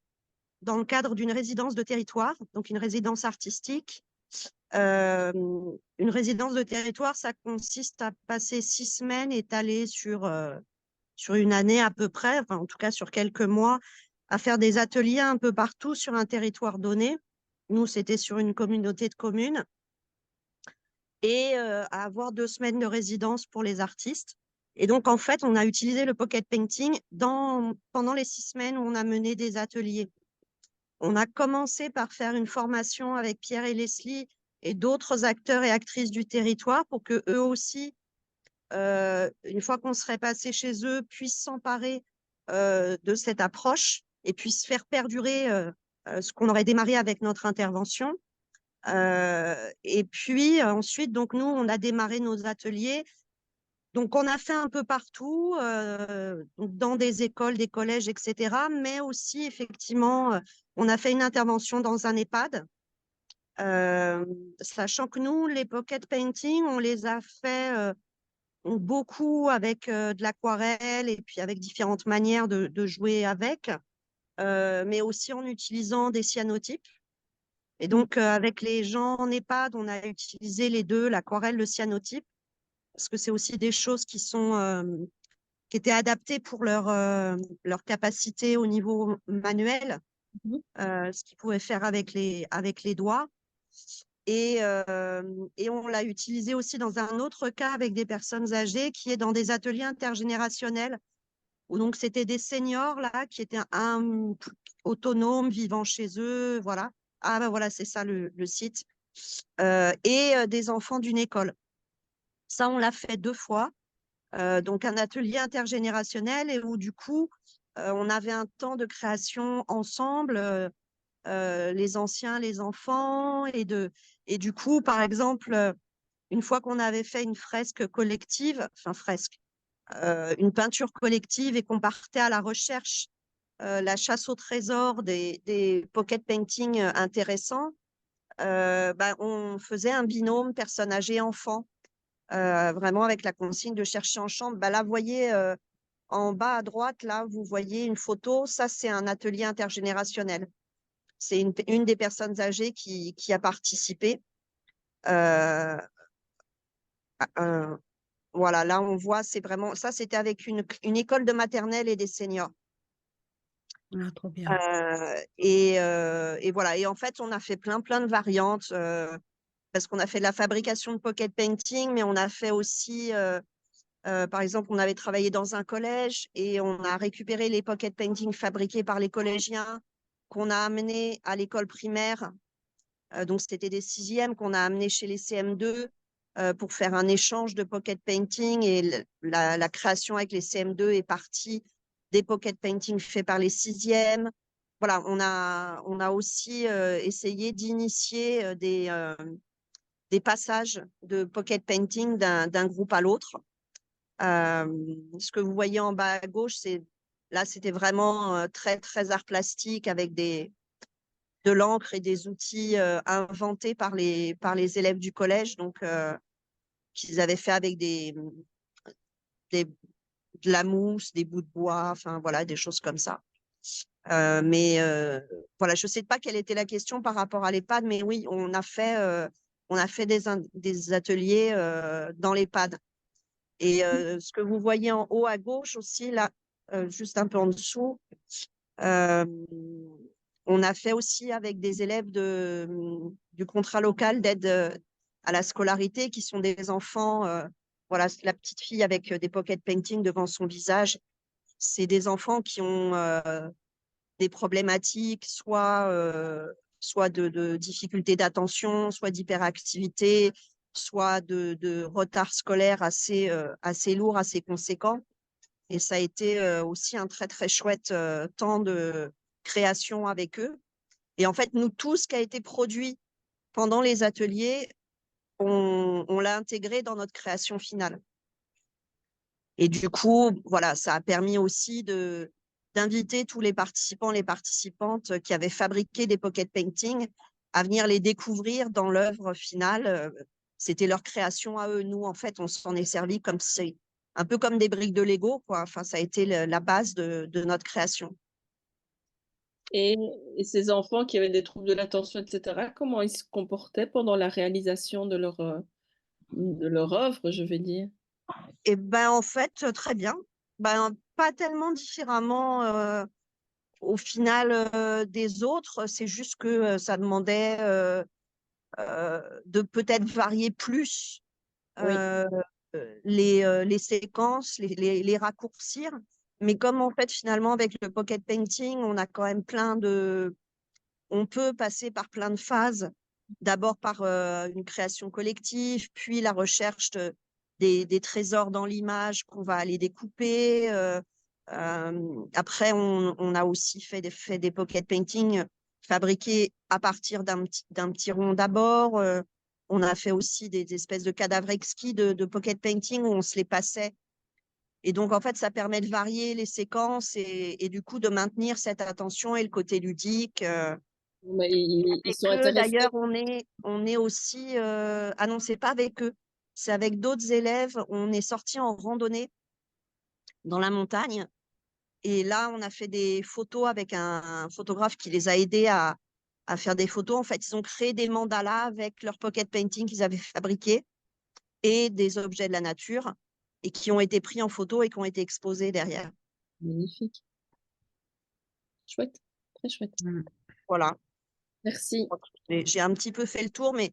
G: dans le cadre d'une résidence de territoire, donc une résidence artistique. Une résidence de territoire, ça consiste à passer 6 semaines étalées sur une année à peu près, enfin, en tout cas sur quelques mois, à faire des ateliers un peu partout sur un territoire donné. Nous, c'était sur une communauté de communes et à avoir 2 semaines de résidence pour les artistes. Et donc, en fait, on a utilisé le pocket painting pendant les 6 semaines où on a mené des ateliers. On a commencé par faire une formation avec Pierre et Leslie et d'autres acteurs et actrices du territoire pour que eux aussi, une fois qu'on serait passé chez eux, puissent s'emparer de cette approche et puissent faire perdurer ce qu'on aurait démarré avec notre intervention. Et puis ensuite, donc nous, on a démarré nos ateliers. Donc on a fait un peu partout, dans des écoles, des collèges, etc. Mais aussi, effectivement, on a fait une intervention dans un EHPAD. Sachant que nous, les pocket painting, on les a fait beaucoup avec de l'aquarelle et puis avec différentes manières de jouer avec, mais aussi en utilisant des cyanotypes. Et donc, avec les gens en EHPAD, on a utilisé les deux, l'aquarelle, le cyanotype, parce que c'est aussi des choses qui étaient adaptées pour leur capacité au niveau manuel, ce qu'ils pouvaient faire avec les doigts. Et on l'a utilisé aussi dans un autre cas avec des personnes âgées qui est dans des ateliers intergénérationnels où donc c'était des seniors là qui étaient autonomes, vivant chez eux, voilà. Ah ben voilà, c'est ça le site. Et des enfants d'une école. Ça, on l'a fait 2 fois. Donc un atelier intergénérationnel et où du coup, on avait un temps de création ensemble. Les anciens, les enfants, et du coup, par exemple, une fois qu'on avait fait une fresque collective, une peinture collective et qu'on partait à la recherche, la chasse au trésor des pocket paintings intéressants, on faisait un binôme personne âgée enfant, vraiment avec la consigne de chercher en chambre. Là, vous voyez en bas à droite, là, vous voyez une photo. Ça, c'est un atelier intergénérationnel. C'est une des personnes âgées qui a participé. Voilà, là, on voit, c'est vraiment, ça, c'était avec une école de maternelle et des seniors.
D: Ah, trop bien.
G: Et voilà, et en fait, on a fait plein de variantes parce qu'on a fait de la fabrication de pocket painting, mais on a fait aussi, par exemple, on avait travaillé dans un collège et on a récupéré les pocket painting fabriqués par les collégiens qu'on a amenés à l'école primaire. Donc, c'était des 6e qu'on a amenés chez les CM2 pour faire un échange de pocket painting. Et la création avec les CM2 est partie des pocket painting faits par les 6e. Voilà, on a aussi essayé d'initier des passages de pocket painting d'un groupe à l'autre. Ce que vous voyez en bas à gauche, là, c'était vraiment très art plastique avec de l'encre et des outils inventés par les élèves du collège, donc qu'ils avaient fait avec de la mousse, des bouts de bois, enfin voilà, des choses comme ça. Mais voilà, je ne sais pas quelle était la question par rapport à l'EHPAD, mais oui, on a fait des ateliers dans l'EHPAD. Et ce que vous voyez en haut à gauche aussi, là, juste un peu en dessous, on a fait aussi avec des élèves du contrat local d'aide à la scolarité qui sont des enfants voilà, la petite fille avec des pocket painting devant son visage. C'est des enfants qui ont des problématiques, soit de difficultés d'attention, soit d'hyperactivité, soit de retard scolaire assez lourd, assez conséquent. Et ça a été aussi un très, très chouette temps de création avec eux. Et en fait, nous, tout ce qui a été produit pendant les ateliers, on l'a intégré dans notre création finale. Et du coup, voilà, ça a permis aussi d'inviter tous les participants, les participantes qui avaient fabriqué des pocket paintings à venir les découvrir dans l'œuvre finale. C'était leur création à eux. Nous, en fait, on s'en est servi comme c'est un peu comme des briques de Lego, quoi. Enfin, ça a été la base de notre création.
B: Et, et ces enfants qui avaient des troubles de l'attention, etc., comment ils se comportaient pendant la réalisation de leur œuvre, je vais dire?
G: Et ben en fait, très bien. Ben, pas tellement différemment au final des autres. C'est juste que ça demandait de peut-être varier plus
B: Oui.
G: les séquences, les raccourcir. Mais comme en fait, finalement, avec le pocket painting, on a quand même on peut passer par plein de phases. D'abord par une création collective, puis la recherche des trésors dans l'image qu'on va aller découper. Après, on a aussi fait des pocket paintings fabriqués à partir d'un petit rond d'abord. On a fait aussi des espèces de cadavres exquis de pocket painting où on se les passait. Et donc, en fait, ça permet de varier les séquences et du coup de maintenir cette attention et le côté ludique.
B: Mais ils
G: Et
B: sont
G: que
B: intéressés.
G: d'ailleurs, on est aussi. Ah non, c'est pas avec eux, c'est avec d'autres élèves. On est sorti en randonnée dans la montagne. Et là, on a fait des photos avec un photographe qui les a aidés à faire des photos. En fait, ils ont créé des mandalas avec leur pocket painting qu'ils avaient fabriqué et des objets de la nature et qui ont été pris en photo et qui ont été exposés derrière.
B: Magnifique. Chouette. Très chouette.
G: Voilà.
B: Merci.
G: J'ai un petit peu fait le tour, mais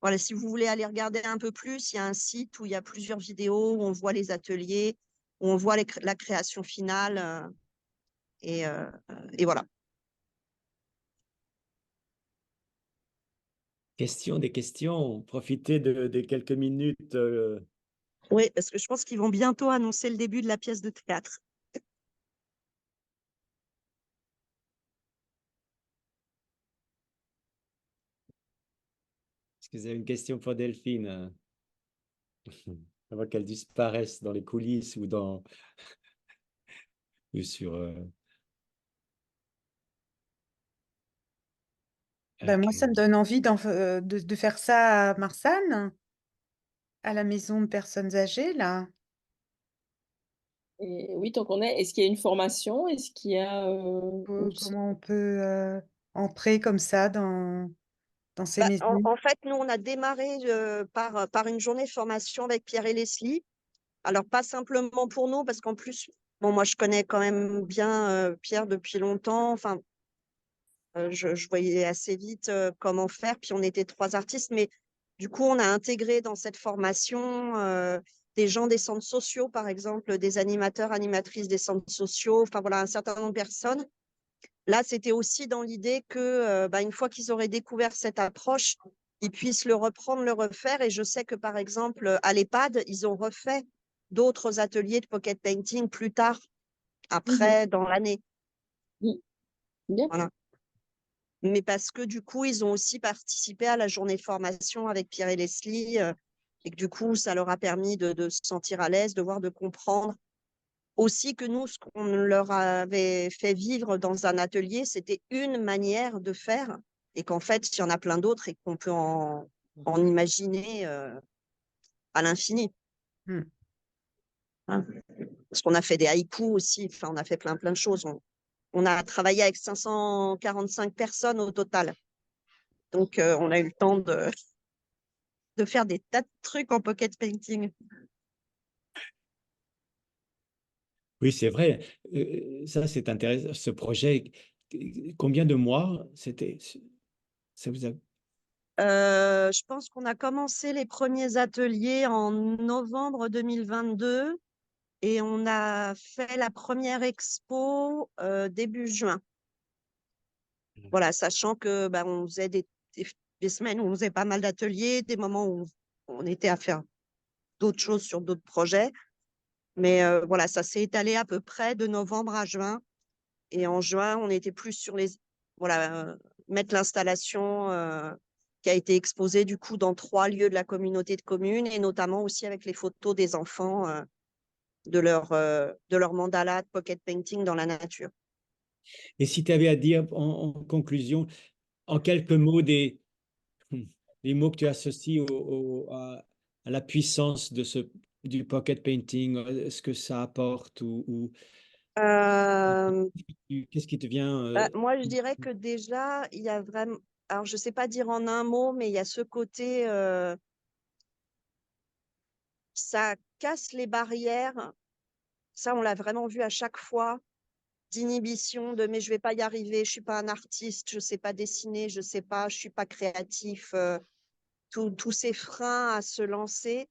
G: voilà, si vous voulez aller regarder un peu plus, il y a un site où il y a plusieurs vidéos, où on voit les ateliers, où on voit la création finale. Et voilà.
A: Des questions. Profitez des quelques minutes.
G: Oui, parce que je pense qu'ils vont bientôt annoncer le début de la pièce de théâtre.
A: Est-ce que vous avez une question pour Delphine? Avant qu'elle disparaisse dans les coulisses ou ou sur.
D: Ben, moi, ça me donne envie de faire ça à Marsanne, à la maison de personnes âgées, là.
B: Et oui, tant qu'on est, est-ce qu'il y a une formation? Est-ce qu'il y a
D: Comment on peut entrer comme ça dans ces maisons?
G: En fait, nous, on a démarré par une journée de formation avec Pierre et Leslie. Alors, pas simplement pour nous, parce qu'en plus, bon, moi, je connais quand même bien Pierre depuis longtemps. Enfin, je voyais assez vite comment faire. Puis, on était 3 artistes. Mais du coup, on a intégré dans cette formation des gens des centres sociaux, par exemple, des animateurs, animatrices des centres sociaux. Enfin, voilà, un certain nombre de personnes. Là, c'était aussi dans l'idée que, une fois qu'ils auraient découvert cette approche, ils puissent le reprendre, le refaire. Et je sais que, par exemple, à l'EHPAD, ils ont refait d'autres ateliers de pocket painting plus tard, après, dans l'année.
B: Bien.
G: Voilà. Mais parce que, du coup, ils ont aussi participé à la journée de formation avec Pierre et Leslie. Et que, du coup, ça leur a permis de se sentir à l'aise, de voir, de comprendre. Aussi que nous, ce qu'on leur avait fait vivre dans un atelier, c'était une manière de faire et qu'en fait, il y en a plein d'autres et qu'on peut en imaginer à l'infini.
D: Hmm.
G: Hein. Parce qu'on a fait des haïkus aussi, enfin, on a fait plein de choses. On a travaillé avec 545 personnes au total. Donc, on a eu le temps de faire des tas de trucs en pocket painting.
A: Oui, c'est vrai. Ça, c'est intéressant. Ce projet, combien de mois ça vous a
G: Je pense qu'on a commencé les premiers ateliers en novembre 2022 et on a fait la première expo début juin. Voilà, sachant que on faisait des semaines où on faisait pas mal d'ateliers, des moments où on était à faire d'autres choses sur d'autres projets. Mais voilà, ça s'est étalé à peu près de novembre à juin. Et en juin, on était plus sur mettre l'installation qui a été exposée du coup dans 3 lieux de la communauté de communes et notamment aussi avec les photos des enfants de leur mandala de pocket painting dans la nature.
A: Et si tu avais à dire en conclusion, en quelques mots, des mots que tu associes à la puissance du pocket painting, ce que ça apporte ou
G: Euh,
A: qu'est-ce qui te vient
G: Moi, je dirais que déjà, il y a vraiment, alors je sais pas dire en un mot, mais il y a ce côté, ça casse les barrières. Ça, on l'a vraiment vu à chaque fois, d'inhibition, de mais je vais pas y arriver, je suis pas un artiste, je sais pas dessiner, je sais pas, je suis pas créatif. Tous ces freins à se lancer,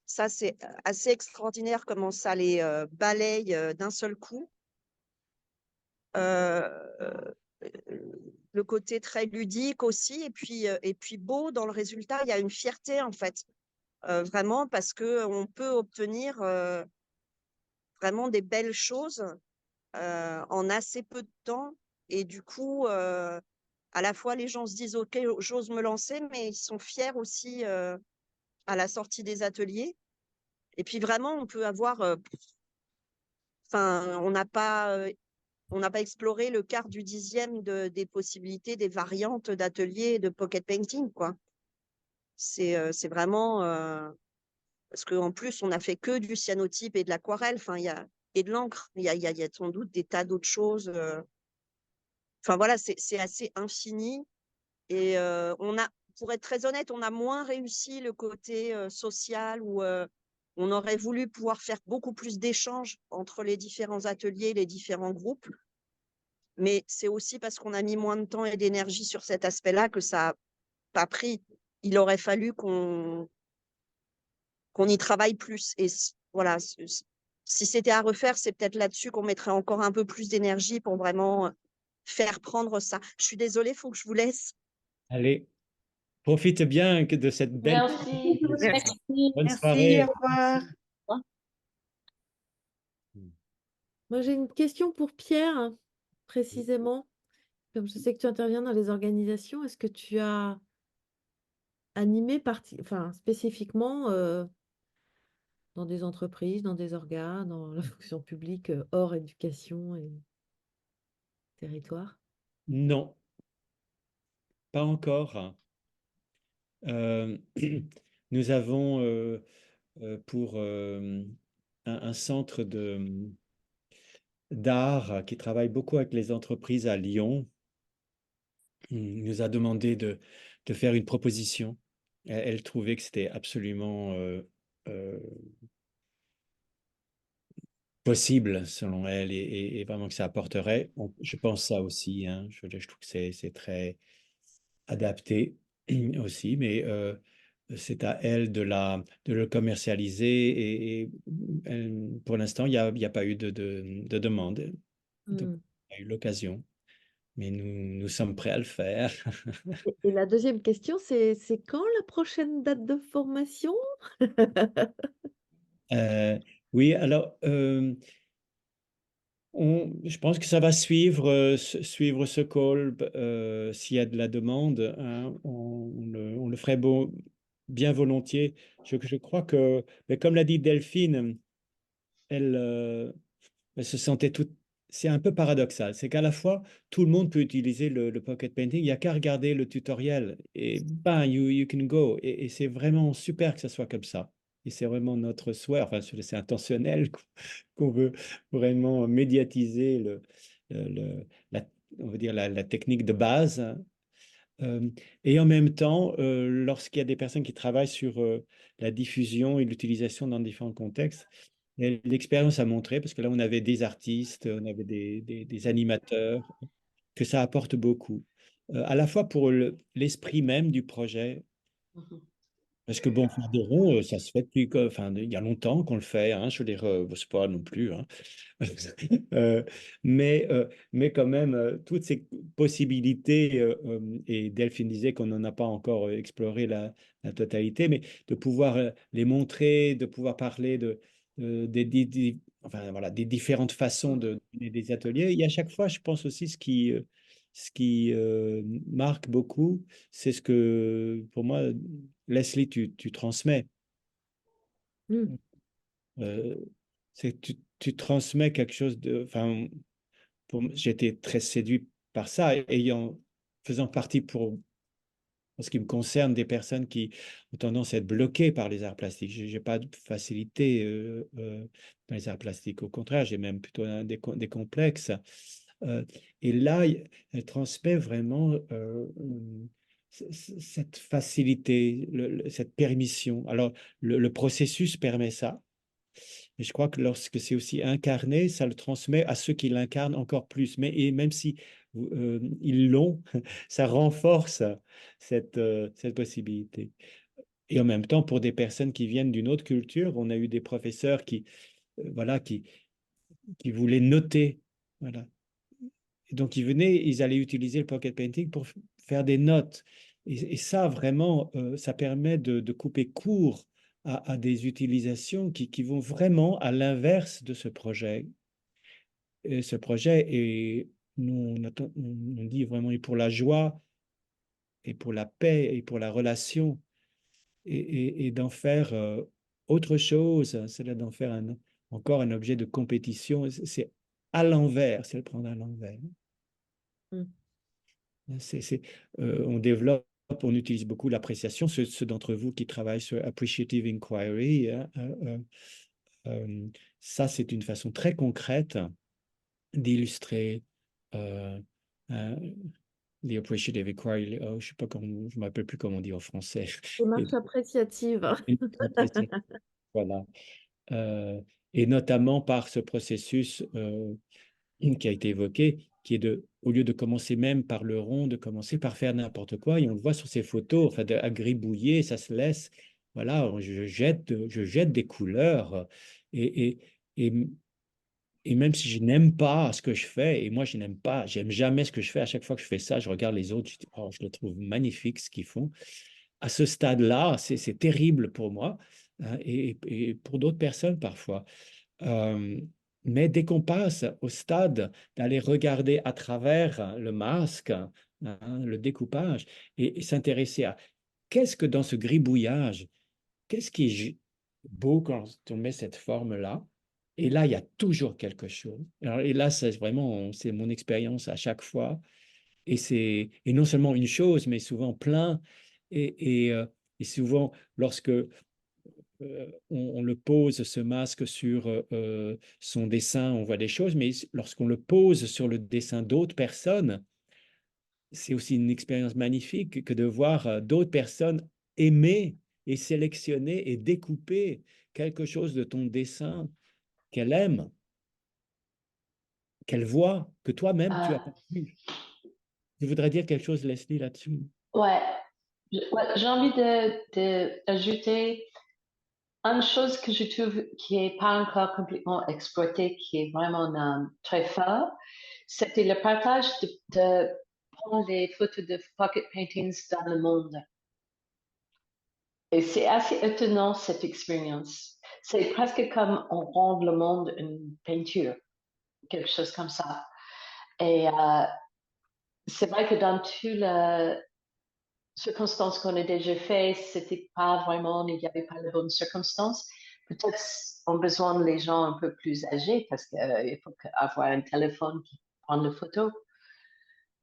G: ça, c'est assez extraordinaire comment ça les balaye d'un seul coup. Euh, le côté très ludique aussi, et puis beau dans le résultat, il y a une fierté en fait, vraiment parce qu'on peut obtenir vraiment des belles choses en assez peu de temps. Et du coup, à la fois les gens se disent ok, j'ose me lancer, mais ils sont fiers aussi à la sortie des ateliers. Et puis vraiment, on peut avoir, enfin, on n'a pas exploré le quart du dixième des possibilités, des variantes d'ateliers de pocket painting, quoi. C'est vraiment parce qu'en plus, on n'a fait que du cyanotype et de l'aquarelle, enfin, et de l'encre. Il y a sans doute des tas d'autres choses. Enfin, voilà, c'est assez infini. Et pour être très honnête, on a moins réussi le côté social où on aurait voulu pouvoir faire beaucoup plus d'échanges entre les différents ateliers, les différents groupes. Mais c'est aussi parce qu'on a mis moins de temps et d'énergie sur cet aspect-là que ça n'a pas pris. Il aurait fallu qu'on y travaille plus. Et voilà, si c'était à refaire, c'est peut-être là-dessus qu'on mettrait encore un peu plus d'énergie pour vraiment faire prendre ça. Je suis désolée, il faut que je vous laisse.
A: Allez, profite bien de cette belle
C: Merci.
G: Merci.
A: bonne
D: Merci,
A: soirée.
D: au revoir.
F: Moi, j'ai une question pour Pierre, précisément. Comme je sais que tu interviens dans les organisations, est-ce que tu as animé spécifiquement dans des entreprises, dans des organes, dans la fonction publique, hors éducation et territoire?
A: Non, pas encore. Euh, nous avons pour un centre d'art qui travaille beaucoup avec les entreprises à Lyon. Il nous a demandé de faire une proposition. Elle trouvait que c'était absolument euh, possible, selon elle, et vraiment que ça apporterait. Je pense ça aussi, hein. Je trouve que c'est très adapté aussi, mais c'est à elle de le commercialiser et pour l'instant, il y a pas eu de demande. Donc,
F: Hmm.
A: on a eu l'occasion, mais nous sommes prêts à le faire.
F: Et la deuxième question, c'est quand la prochaine date de formation?
A: Euh, oui, alors, je pense que ça va suivre, suivre ce call s'il y a de la demande, hein, on le ferait bien volontiers. Je crois que, mais comme l'a dit Delphine, elle, elle se sentait toute. C'est un peu paradoxal. C'est qu'à la fois, tout le monde peut utiliser le pocket painting. Il n'y a qu'à regarder le tutoriel et bam, you can go. Et c'est vraiment super que ça soit comme ça. Et c'est vraiment notre souhait. Enfin, c'est intentionnel qu'on veut vraiment médiatiser on va dire la technique de base. Euh, et en même temps, lorsqu'il y a des personnes qui travaillent sur la diffusion et l'utilisation dans différents contextes, et l'expérience a montré, parce que là, on avait des artistes, on avait des animateurs, que ça apporte beaucoup. à la fois pour l'esprit même du projet.
C: Mhm.
A: Parce que bon, faire des ronds, ça se fait depuis, enfin, il y a longtemps qu'on le fait, hein, je veux dire, c'est pas non plus, hein. Euh, mais quand même, toutes ces possibilités, et Delphine disait qu'on n'en a pas encore exploré la totalité, mais de pouvoir les montrer, de pouvoir parler enfin, voilà, des différentes façons de donner des ateliers. Et à chaque fois, je pense aussi ce qui marque beaucoup, c'est ce que, pour moi, Leslie, tu transmets.
F: Mm.
A: Euh, c'est que tu transmets quelque chose de. Enfin, j'ai été très séduit par ça, faisant partie en ce qui me concerne, des personnes qui ont tendance à être bloquées par les arts plastiques. Je n'ai pas de facilité dans les arts plastiques. Au contraire, j'ai même plutôt des complexes. Euh, et là, elle transmet vraiment cette facilité, cette permission. Alors, le processus permet ça. Et je crois que lorsque c'est aussi incarné, ça le transmet à ceux qui l'incarnent encore plus. Et même si ils l'ont, ça renforce cette possibilité. Et en même temps, pour des personnes qui viennent d'une autre culture, on a eu des professeurs voilà, qui voulaient noter. Voilà. Et donc, ils allaient utiliser le pocket painting pour faire des notes. Et ça, vraiment, ça permet de couper court à des utilisations qui vont vraiment à l'inverse de ce projet. Et ce projet est, nous, on dit vraiment, et pour la joie, et pour la paix, et pour la relation, et d'en faire autre chose, c'est là d'en faire encore un objet de compétition. C'est à l'envers, c'est le prendre à l'envers.
F: Mm.
A: On développe, on utilise beaucoup l'appréciation. Ceux d'entre vous qui travaillent sur Appreciative Inquiry, hein, ça, c'est une façon très concrète d'illustrer euh, euh, the Appreciative Inquiry. Oh, je sais pas comment, je ne m'appelle plus comment on dit en français.
F: Démarche appréciative.
A: Une appréciation, voilà. Et notamment par ce processus qui a été évoqué, qui est au lieu de commencer même par le rond, de commencer par faire n'importe quoi, et on le voit sur ces photos, enfin, à gribouiller, ça se laisse, voilà, je jette des couleurs, et, et, et, et même si je n'aime pas ce que je fais, et moi je n'aime pas, j'aime jamais ce que je fais, à chaque fois que je fais ça, je regarde les autres, je dis, oh, je le trouve magnifique ce qu'ils font. À ce stade-là, c'est terrible pour moi, hein, et pour d'autres personnes parfois. Euh, mais dès qu'on passe au stade d'aller regarder à travers le masque, hein, le découpage, et s'intéresser à qu'est-ce que dans ce gribouillage, qu'est-ce qui est beau quand on met cette forme-là, et là, il y a toujours quelque chose. Alors, et là, c'est vraiment, c'est mon expérience à chaque fois, et non seulement une chose, mais souvent plein, et souvent, lorsque on le pose, ce masque, sur son dessin, on voit des choses, mais lorsqu'on le pose sur le dessin d'autres personnes, c'est aussi une expérience magnifique que de voir d'autres personnes aimer et sélectionner et découper quelque chose de ton dessin qu'elle aime, qu'elle voit, que toi-même tu as pas vu. Je voudrais dire quelque chose, Leslie, là-dessus.
C: Ouais, ouais, j'ai envie d'ajouter une chose que je trouve qui n'est pas encore complètement exploitée, qui est vraiment très fort, c'était le partage de prendre des photos de pocket paintings dans le monde. Et c'est assez étonnant, cette expérience. C'est presque comme on rend le monde une peinture, quelque chose comme ça. Et c'est vrai que dans toutes les circonstances qu'on a déjà fait, c'était pas vraiment, il n'y avait pas les bonnes circonstances. Peut-être on a besoin les gens un peu plus âgés parce qu'il faut avoir un téléphone qui prend les photos.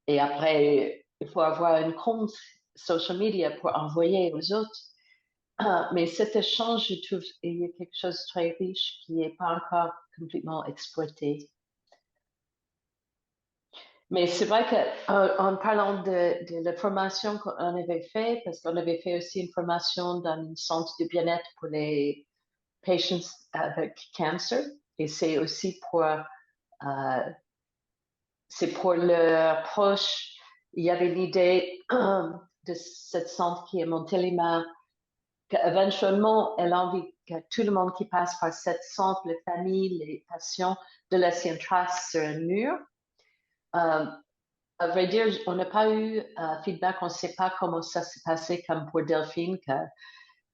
C: Et après, il faut avoir un compte social media pour envoyer aux autres. Mais cet échange, je trouve, il y a quelque chose de très riche qui n'est pas encore complètement exploité. Mais c'est vrai qu'en parlant de la formation qu'on avait fait, parce qu'on avait fait aussi une formation dans un centre de bien-être pour les patients avec cancer, et c'est aussi pour leurs proches il y avait l'idée de cette centre qui est Montélimar, qu'éventuellement, elle a envie que tout le monde qui passe par cette centre, les familles, les patients, de laisser une trace sur un mur. À vrai dire, on n'a pas eu feedback, on ne sait pas comment ça s'est passé comme pour Delphine, que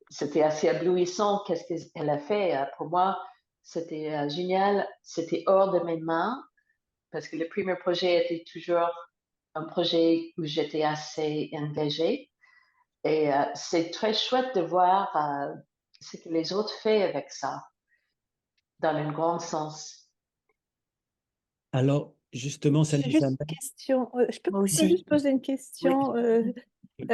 C: c'était assez éblouissant qu'est-ce qu'elle a fait. Pour moi, c'était génial, c'était hors de mes mains, parce que le premier projet était toujours un projet où j'étais assez engagée. Et c'est très chouette de voir ce que les autres font avec ça, dans un grand sens.
A: Alors, justement, ça
H: J'ai
A: nous
H: juste
A: amène.
H: une question. Je peux
E: Moi
H: peut-être
E: aussi.
H: juste poser une
E: Oui.
H: question
A: Ok.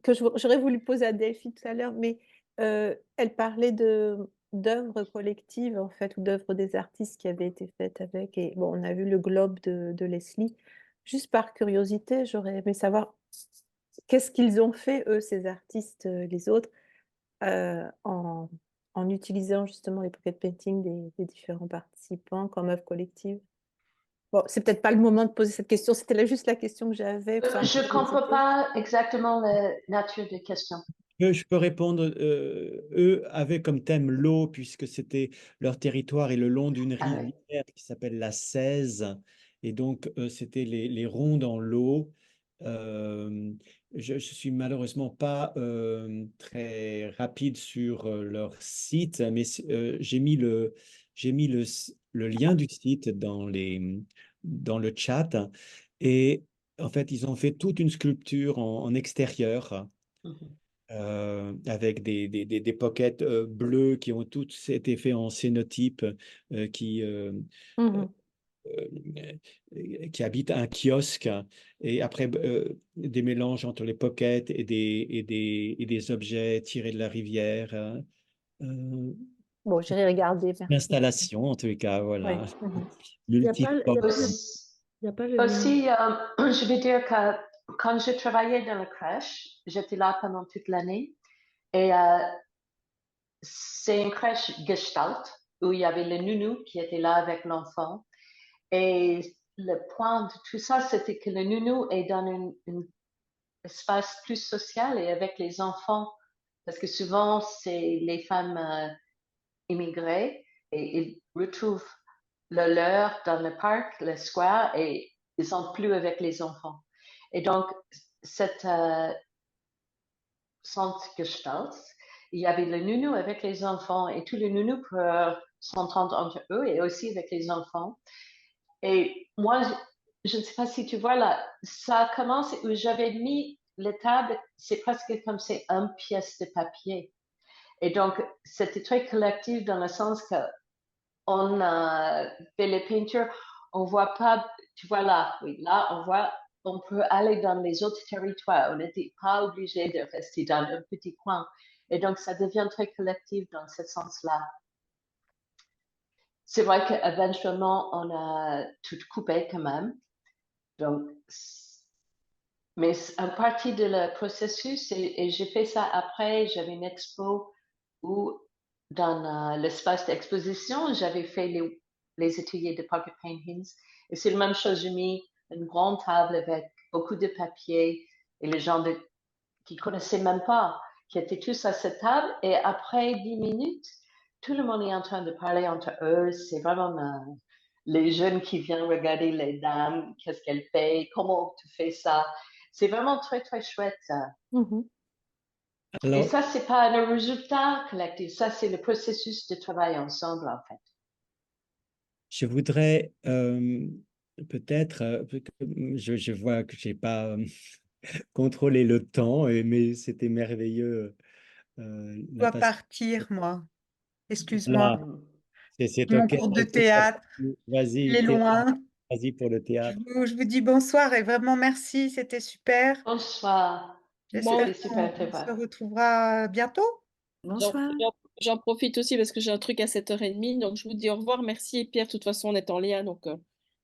H: que j'aurais voulu poser à Delphine tout à l'heure, mais elle parlait d'œuvres collectives, en fait, ou d'œuvres des artistes qui avaient été faites avec. Et bon, on a vu le globe de Leslie. Juste par curiosité, j'aurais aimé savoir qu'est-ce qu'ils ont fait, eux, ces artistes, les autres, en, en utilisant justement les pocket paintings des différents participants comme œuvre collective. Bon, c'est peut-être pas le moment de poser cette question, c'était là juste la question que j'avais.
C: Je ne comprends pas exactement la nature des questions.
A: Je peux répondre. Eux avaient comme thème l'eau, puisque c'était leur territoire et le long d'une
C: Ah oui.
A: rivière qui s'appelle la Cèze. Et donc, c'était les ronds dans l'eau. Je suis malheureusement pas très rapide sur leur site, mais j'ai mis le lien du site dans le chat. Et en fait, ils ont fait toute une sculpture en extérieur
C: Mhm.
A: avec des pockets bleus qui ont tous été faits en cénotype, qui,
H: Mhm.
A: qui habitent un kiosque, et après des mélanges entre les pockets et des objets tirés de la rivière.
H: Bon, j'irai regarder, merci.
A: L'installation, en tout cas,
H: Ouais.
A: voilà.
H: Mhm.
F: Il n'y a pas, il y a pas le,
C: Aussi,
F: il y a pas le lien.
C: aussi je vais dire que quand je travaillais dans la crèche, j'étais là pendant toute l'année. Et c'est une crèche gestalt où il y avait le nounou qui était là avec l'enfant. Et le point de tout ça, c'était que le nounou est dans un espace plus social et avec les enfants. Parce que souvent, c'est les femmes immigrées et ils retrouvent le leur dans le parc, le square, et ils sont plus avec les enfants. Et donc, cette centre Gestalt, il y avait le nounou avec les enfants et tous les nounous peuvent s'entendre entre eux et aussi avec les enfants. Et moi, je ne sais pas si tu vois là, ça commence où j'avais mis les tables, c'est presque comme c'est une pièce de papier. Et donc, c'était très collectif dans le sens que on fait les peintures, on voit pas, tu vois là, oui, là, on voit, on peut aller dans les autres territoires. On n'était pas obligé de rester dans un petit coin. Et donc, ça devient très collectif dans ce sens-là. C'est vrai qu'éventuellement, on a tout coupé quand même. Donc, mais une partie de le processus, et j'ai fait ça après, j'avais une expo où, dans l'espace d'exposition, j'avais fait les ateliers de pocket paintings. Et c'est la même chose, j'ai mis une grande table avec beaucoup de papier et les gens qui connaissaient même pas, qui étaient tous à cette table. Et après 10 minutes, tout le monde est en train de parler entre eux. C'est vraiment les jeunes qui viennent regarder les dames, qu'est-ce qu'elles font, comment tu fais ça. C'est vraiment très, très chouette, ça.
H: Mhm.
C: Et
A: Alors,
C: ça, c'est pas un résultat collectif, ça, c'est le processus de travail ensemble, en fait.
A: je voudrais peut-être, je vois que je n'ai pas contrôlé le temps, mais c'était merveilleux.
D: Je
A: La
D: dois
A: passion.
D: partir, moi. Excuse-moi.
A: Voilà, c'est
D: Mon
A: OK.
D: cours de théâtre, il
A: Vas-y,
D: est loin.
A: vas-y pour le théâtre.
D: Je vous dis bonsoir et vraiment merci, c'était super.
C: Bonsoir.
B: Moi,
C: C'était
D: J'espère
C: super de te
D: qu'on se
C: voir.
D: retrouvera bientôt.
B: j'en
E: Bonsoir.
B: j'en profite aussi parce que j'ai un truc à 7h30. Donc, je vous dis au revoir. Merci. Et Pierre, de toute façon, on est en lien. Donc,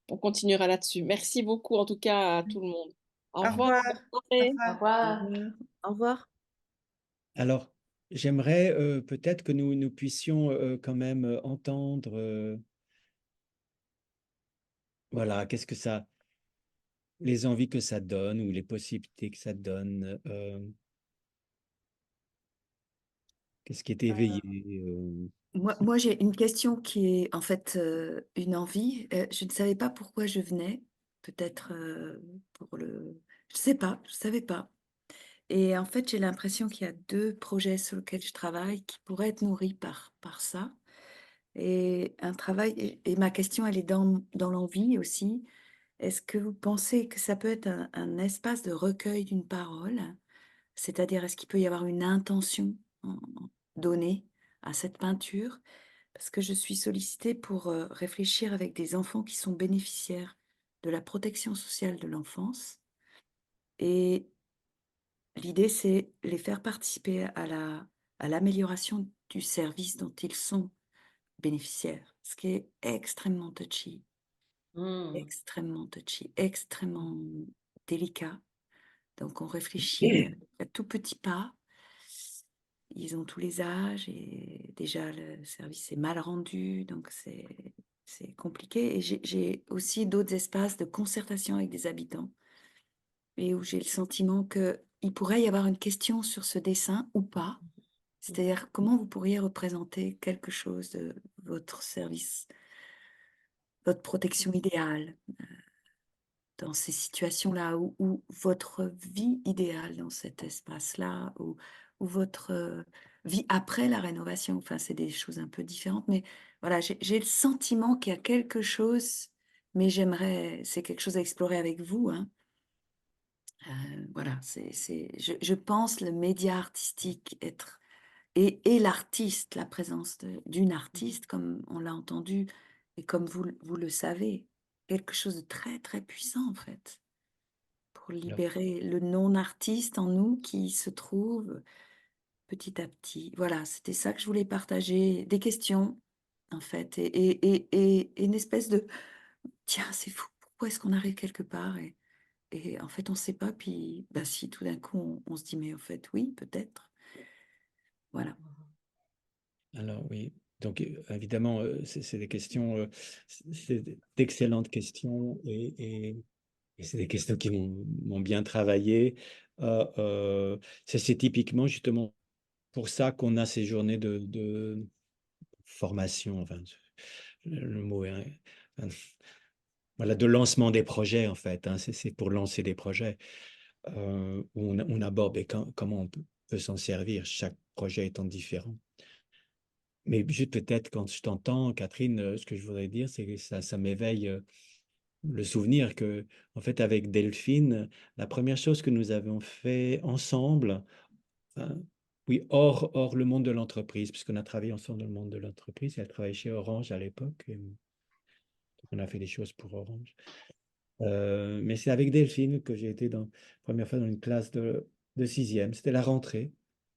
B: on continuera là-dessus. Merci beaucoup, en tout cas, à tout le monde. Au
D: Au
B: revoir.
D: revoir.
B: Bonne
D: Au
B: soirée.
C: Au
D: revoir.
E: Au
C: revoir.
E: revoir.
F: Au revoir.
A: Alors, j'aimerais peut-être que nous puissions quand même entendre, voilà, qu'est-ce que ça, les envies que ça donne ou les possibilités que ça donne. Qu'est-ce qui est éveillé?
E: Moi, j'ai une question qui est en fait une envie. Je ne savais pas pourquoi je venais. Peut-être pour le... Je sais pas, je savais pas. Et en fait, j'ai l'impression qu'il y a deux projets sur lesquels je travaille qui pourraient être nourris par ça. Et un travail, et ma question, elle est dans l'envie aussi. Est-ce que vous pensez que ça peut être un espace de recueil d'une parole? C'est-à-dire, est-ce qu'il peut y avoir une intention donnée à cette peinture? Parce que je suis sollicitée pour réfléchir avec des enfants qui sont bénéficiaires de la protection sociale de l'enfance. Et l'idée, c'est les faire participer à l'amélioration du service dont ils sont bénéficiaires, ce qui est extrêmement touchy, extrêmement délicat. Donc, on réfléchit à tout petit pas. Ils ont tous les âges et déjà le service est mal rendu, donc c'est compliqué. Et j'ai aussi d'autres espaces de concertation avec des habitants et où j'ai le sentiment qu'il pourrait y avoir une question sur ce dessin ou pas. C'est-à-dire comment vous pourriez représenter quelque chose de votre service, votre protection idéale dans ces situations-là, ou votre vie idéale dans cet espace-là, ou votre vie après la rénovation. Enfin, c'est des choses un peu différentes, mais voilà, j'ai le sentiment qu'il y a quelque chose, mais c'est quelque chose à explorer avec vous, hein. Voilà, je pense le média artistique et l'artiste, la présence d'une artiste, comme on l'a entendu, et comme vous le savez, quelque chose de très, très puissant, en fait, pour
A: Alors,
E: libérer le non-artiste en nous qui se trouve petit à petit. Voilà, c'était ça que je voulais partager, des questions, en fait, et une espèce de, tiens, c'est fou, pourquoi est-ce qu'on arrive quelque part et en fait, on ne sait pas, puis bah, si tout d'un coup, on se dit, mais en fait, oui, peut-être. Voilà.
A: alors oui, donc évidemment, c'est des questions, c'est d'excellentes questions et c'est des questions qui m'ont bien travaillé. C'est typiquement justement pour ça qu'on a ces journées de formation, enfin, le mot est, voilà, de lancement des projets en fait, hein, c'est pour lancer des projets où on aborde comment on peut s'en servir, chaque projet étant différent. Mais juste peut-être quand je t'entends, Catherine, ce que je voudrais dire, c'est que ça m'éveille le souvenir que, en fait, avec Delphine, la première chose que nous avons fait ensemble, enfin, oui, hors le monde de l'entreprise, puisqu'on a travaillé ensemble dans le monde de l'entreprise, elle travaillait chez Orange à l'époque, et on a fait des choses pour Orange. Mais c'est avec Delphine que j'ai été première fois dans une classe de sixième, c'était la rentrée,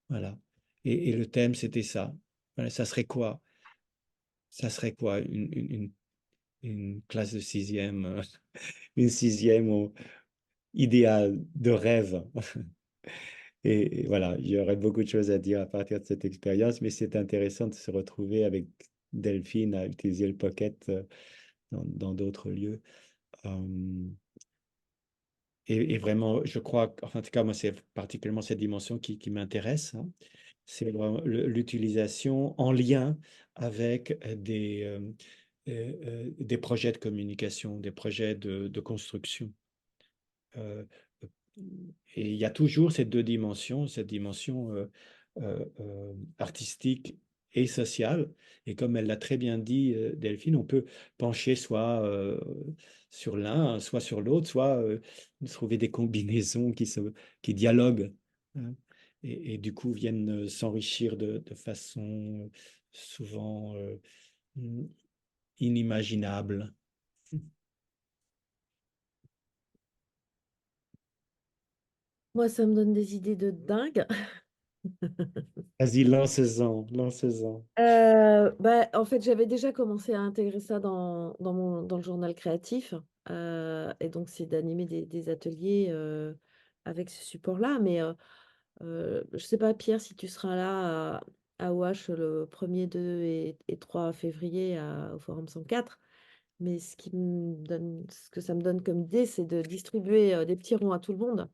A: voilà. Et le thème, c'était ça. Voilà, ça serait quoi? Ça serait quoi une classe de sixième, une sixième idéal de rêve? Et voilà, il y aurait beaucoup de choses à dire à partir de cette expérience, mais c'est intéressant de se retrouver avec Delphine à utiliser le Pocket dans d'autres lieux. Euh, et vraiment, je crois, enfin, en tout cas, moi, c'est particulièrement cette dimension qui m'intéresse, hein. C'est vraiment l'utilisation en lien avec des projets de communication, des projets de construction. Euh, et il y a toujours ces deux dimensions, cette dimension artistique et sociale. Et comme elle l'a très bien dit, Delphine, on peut pencher soit sur l'un, soit sur l'autre, soit trouver des combinaisons qui dialoguent, hein, et du coup viennent s'enrichir de façon souvent inimaginable.
F: Moi, ça me donne des idées de dingue.
A: Vas-y, lance-en, lance-en.
F: Bah, en fait, j'avais déjà commencé à intégrer ça dans le journal créatif. Et donc, c'est d'animer des ateliers avec ce support-là. Mais je ne sais pas, Pierre, si tu seras là à OH le 1er, 2 et 3 février au Forum 104. Mais ce que ça me donne comme idée, c'est de distribuer des petits ronds à tout le monde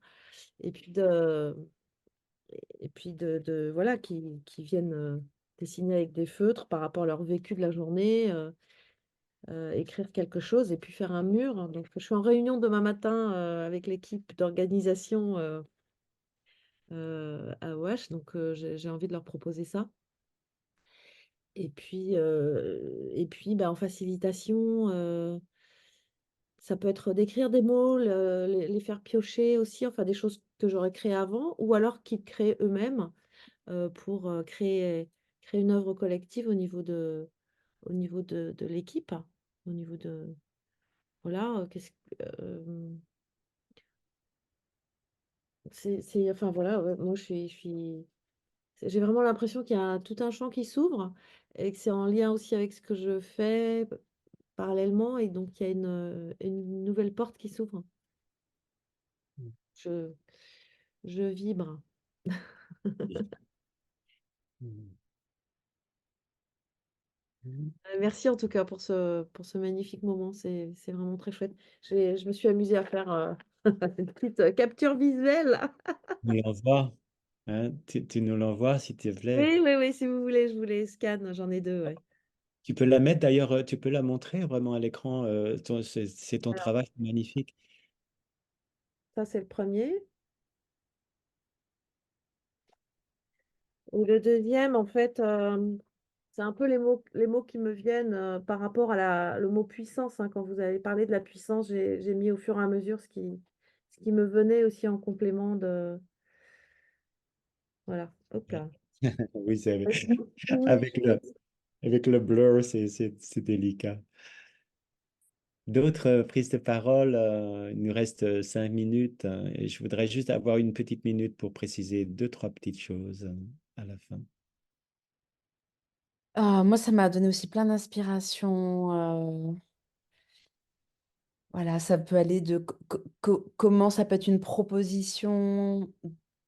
F: et puis voilà, qui viennent dessiner avec des feutres par rapport à leur vécu de la journée, écrire quelque chose et puis faire un mur. Donc, je suis en réunion demain matin avec l'équipe d'organisation à OH, donc j'ai envie de leur proposer ça. Et puis bah, en facilitation, ça peut être d'écrire des mots, les faire piocher aussi, enfin des choses que j'aurais créées avant, ou alors qu'ils créent eux-mêmes pour créer une œuvre collective au niveau de l'équipe, au niveau de, voilà, enfin voilà, ouais, moi j'ai vraiment l'impression qu'il y a tout un champ qui s'ouvre et que c'est en lien aussi avec ce que je fais parallèlement et donc il y a une nouvelle porte qui s'ouvre. Je, je vibre.
A: Mm. Mm.
F: Merci en tout cas pour ce magnifique moment, c'est vraiment très chouette. Je me suis amusée à faire une petite capture visuelle.
A: Tu nous l'envoies, hein, tu nous l'envoies s'il te plaît.
F: Oui, oui, oui, si vous voulez, je vous les scanne, j'en ai deux, ouais.
A: Tu peux la mettre d'ailleurs, tu peux la montrer vraiment à l'écran. C'est ton
F: Alors,
A: travail, c'est magnifique.
F: ça c'est le premier. Et le deuxième, en fait, c'est un peu les mots qui me viennent par rapport à le mot puissance, hein. Quand vous avez parlé de la puissance, j'ai mis au fur et à mesure ce qui me venait aussi en complément de. Voilà. Ok.
A: Oui,
F: Si vous voulez,
A: avec le blur, c'est délicat. D'autres prises de parole, il nous reste 5 minutes et je voudrais juste avoir une petite minute pour préciser deux, trois petites choses à la fin.
I: Moi, ça m'a donné aussi plein d'inspiration. Voilà, ça peut aller de comment ça peut être une proposition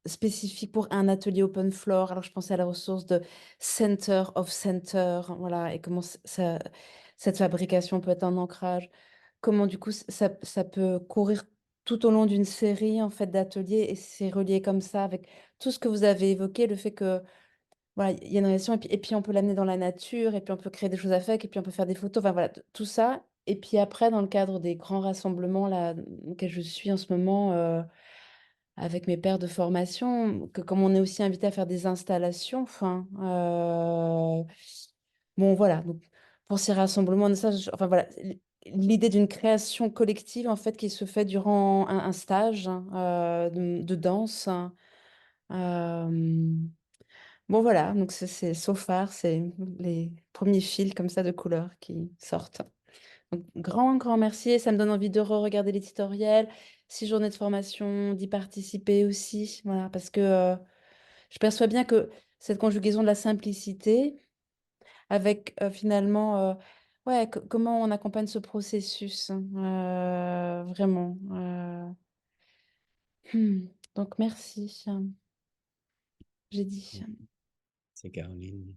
I: spécifique pour un atelier open floor. Alors, je pensais à la ressource de Center of Center, voilà, et comment cette fabrication peut être un ancrage. Comment, du coup, ça peut courir tout au long d'une série, en fait, d'ateliers, et c'est relié comme ça avec tout ce que vous avez évoqué, le fait que voilà, il y a une relation, et puis on peut l'amener dans la nature, et puis on peut créer des choses avec, et puis on peut faire des photos, enfin voilà, tout ça. Et puis après, dans le cadre des grands rassemblements là, auxquels je suis en ce moment, avec mes pairs de formation, que comme on est aussi invité à faire des installations, enfin, bon voilà, donc pour ces rassemblements, enfin voilà, l'idée d'une création collective en fait qui se fait durant un stage de danse, hein. Euh, Bon voilà, donc c'est so far, c'est les premiers fils comme ça de couleurs qui sortent. Donc, grand, grand merci et ça me donne envie de re-regarder les tutoriels, 6 journées de formation, d'y participer aussi, voilà, parce que je perçois bien que cette conjugaison de la simplicité avec finalement, ouais, comment on accompagne ce processus, hein, vraiment. Donc merci, j'ai dit.
A: C'est Caroline.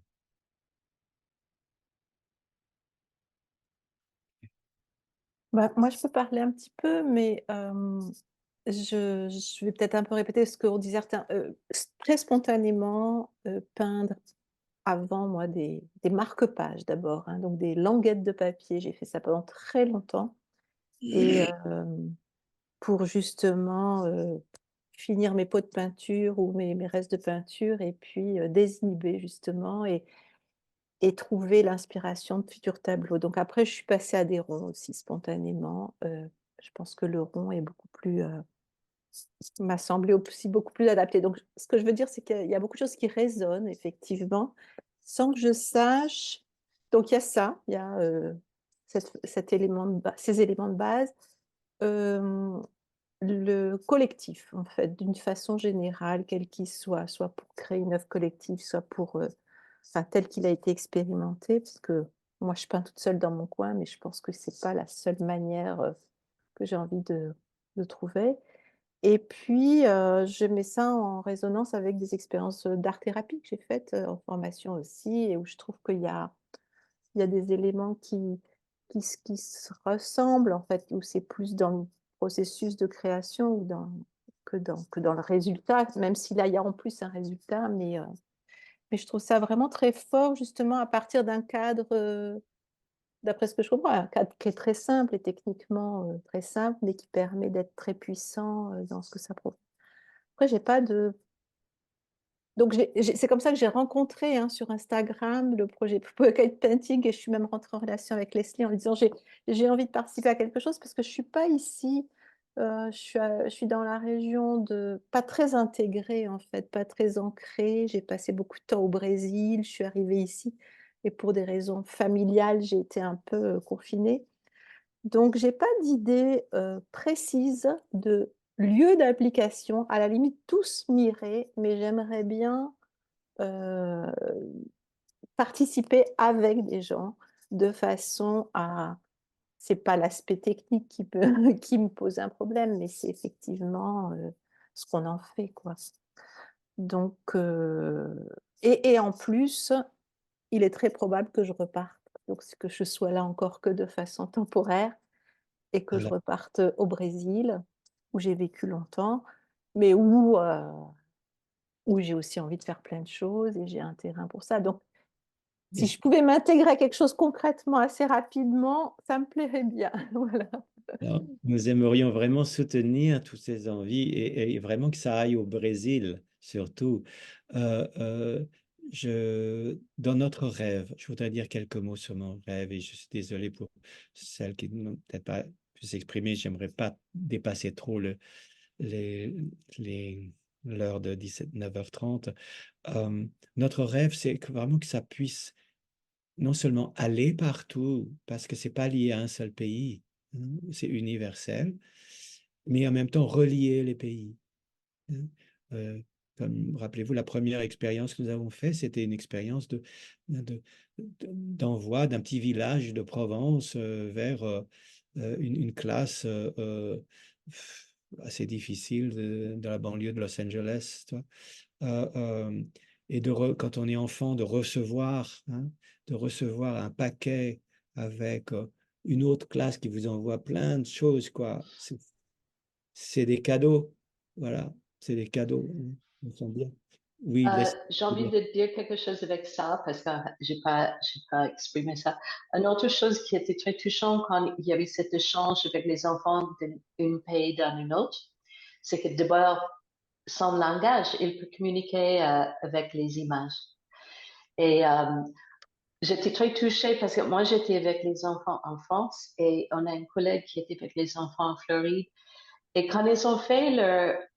H: Bah, moi, je peux parler un petit peu, mais je vais peut-être un peu répéter ce qu'on disait très spontanément, peindre avant, moi, des marque-pages d'abord, hein, donc des languettes de papier. J'ai fait ça pendant très longtemps et pour justement, finir mes pots de peinture ou mes restes de peinture et puis, désinhiber justement et trouver l'inspiration de futurs tableaux. Donc après, je suis passée à des ronds aussi spontanément. Je pense que le rond est beaucoup plus, m'a semblé aussi beaucoup plus adapté. Donc ce que je veux dire, c'est qu'il y a beaucoup de choses qui résonnent effectivement, sans que je sache. Donc il y a ça, il y a, cet élément ces éléments de base. Hem, le collectif en fait, d'une façon générale, quel qu'il soit pour créer une œuvre collective, soit pour, enfin, tel qu'il a été expérimenté, parce que moi, je peins toute seule dans mon coin, mais je pense que c'est pas la seule manière, que j'ai envie de trouver. Et puis, je mets ça en résonance avec des expériences, d'art-thérapie que j'ai faites, en formation aussi et où je trouve qu'il y a des éléments qui se ressemblent, en fait, où c'est plus dans le processus de création ou que dans le résultat, même si là, il y a en plus un résultat, mais je trouve ça vraiment très fort, justement, à partir d'un cadre, d'après ce que je comprends, un cadre qui est très simple et techniquement très simple, mais qui permet d'être très puissant dans ce que ça propose. Après, j'ai pas de... Donc, c'est comme ça que j'ai rencontré sur Instagram le projet Pocket Painting et je suis même rentrée en relation avec Leslie en lui disant j'ai envie de participer à quelque chose parce que je ne suis pas ici, je suis dans la région pas très intégrée en fait, pas très ancrée. J'ai passé beaucoup de temps au Brésil, je suis arrivée ici et pour des raisons familiales, j'ai été un peu confinée. Donc, j'ai pas d'idée précise de lieu d'application. À la limite, tous m'iraient, mais j'aimerais bien euh, participer avec des gens de façon à... C'est pas l'aspect technique qui me pose un problème, mais c'est effectivement ce qu'on en fait, quoi. Donc, et en plus, il est très probable que je reparte. Donc, que je sois là encore que de façon temporaire et que je
A: Voilà.
H: reparte au Brésil, où j'ai vécu longtemps, mais où j'ai aussi envie de faire plein de choses et j'ai un terrain pour ça. Donc, si je pouvais m'intégrer à quelque chose concrètement assez rapidement, ça me plairait bien. Voilà.
A: Alors, nous aimerions vraiment soutenir toutes ces envies et vraiment que ça aille au Brésil, surtout. Euh, euh, dans notre rêve, je voudrais dire quelques mots sur mon rêve et je suis désolé pour celles qui n'ont peut-être pas pu s'exprimer. J'aimerais pas dépasser trop les, l'heure de 9h30. Notre rêve, c'est vraiment que ça puisse non seulement aller partout, parce que c'est pas lié à un seul pays, hein, c'est universel, mais en même temps relier les pays, hein. Euh, Comme, rappelez-vous, la première expérience que nous avons faite, c'était une expérience d'envoi d'un petit village de Provence vers une classe assez difficile de la banlieue de Los Angeles, tu vois. Et quand on est enfant, de recevoir un paquet avec une autre classe qui vous envoie plein de choses, quoi. C'est des cadeaux, voilà, c'est des cadeaux, hein. Ils sont bien. Oui, laisse.
C: J'ai envie de dire quelque chose avec ça parce que j'ai pas exprimé ça. Une autre chose qui était très touchant quand il y avait cet échange avec les enfants d'un pays dans un autre, c'est que d'abord, son langage, il peut communiquer avec les images. Et j'étais très touchée parce que moi, j'étais avec les enfants en France et on a une collègue qui était avec les enfants en Floride. Et quand ils ont fait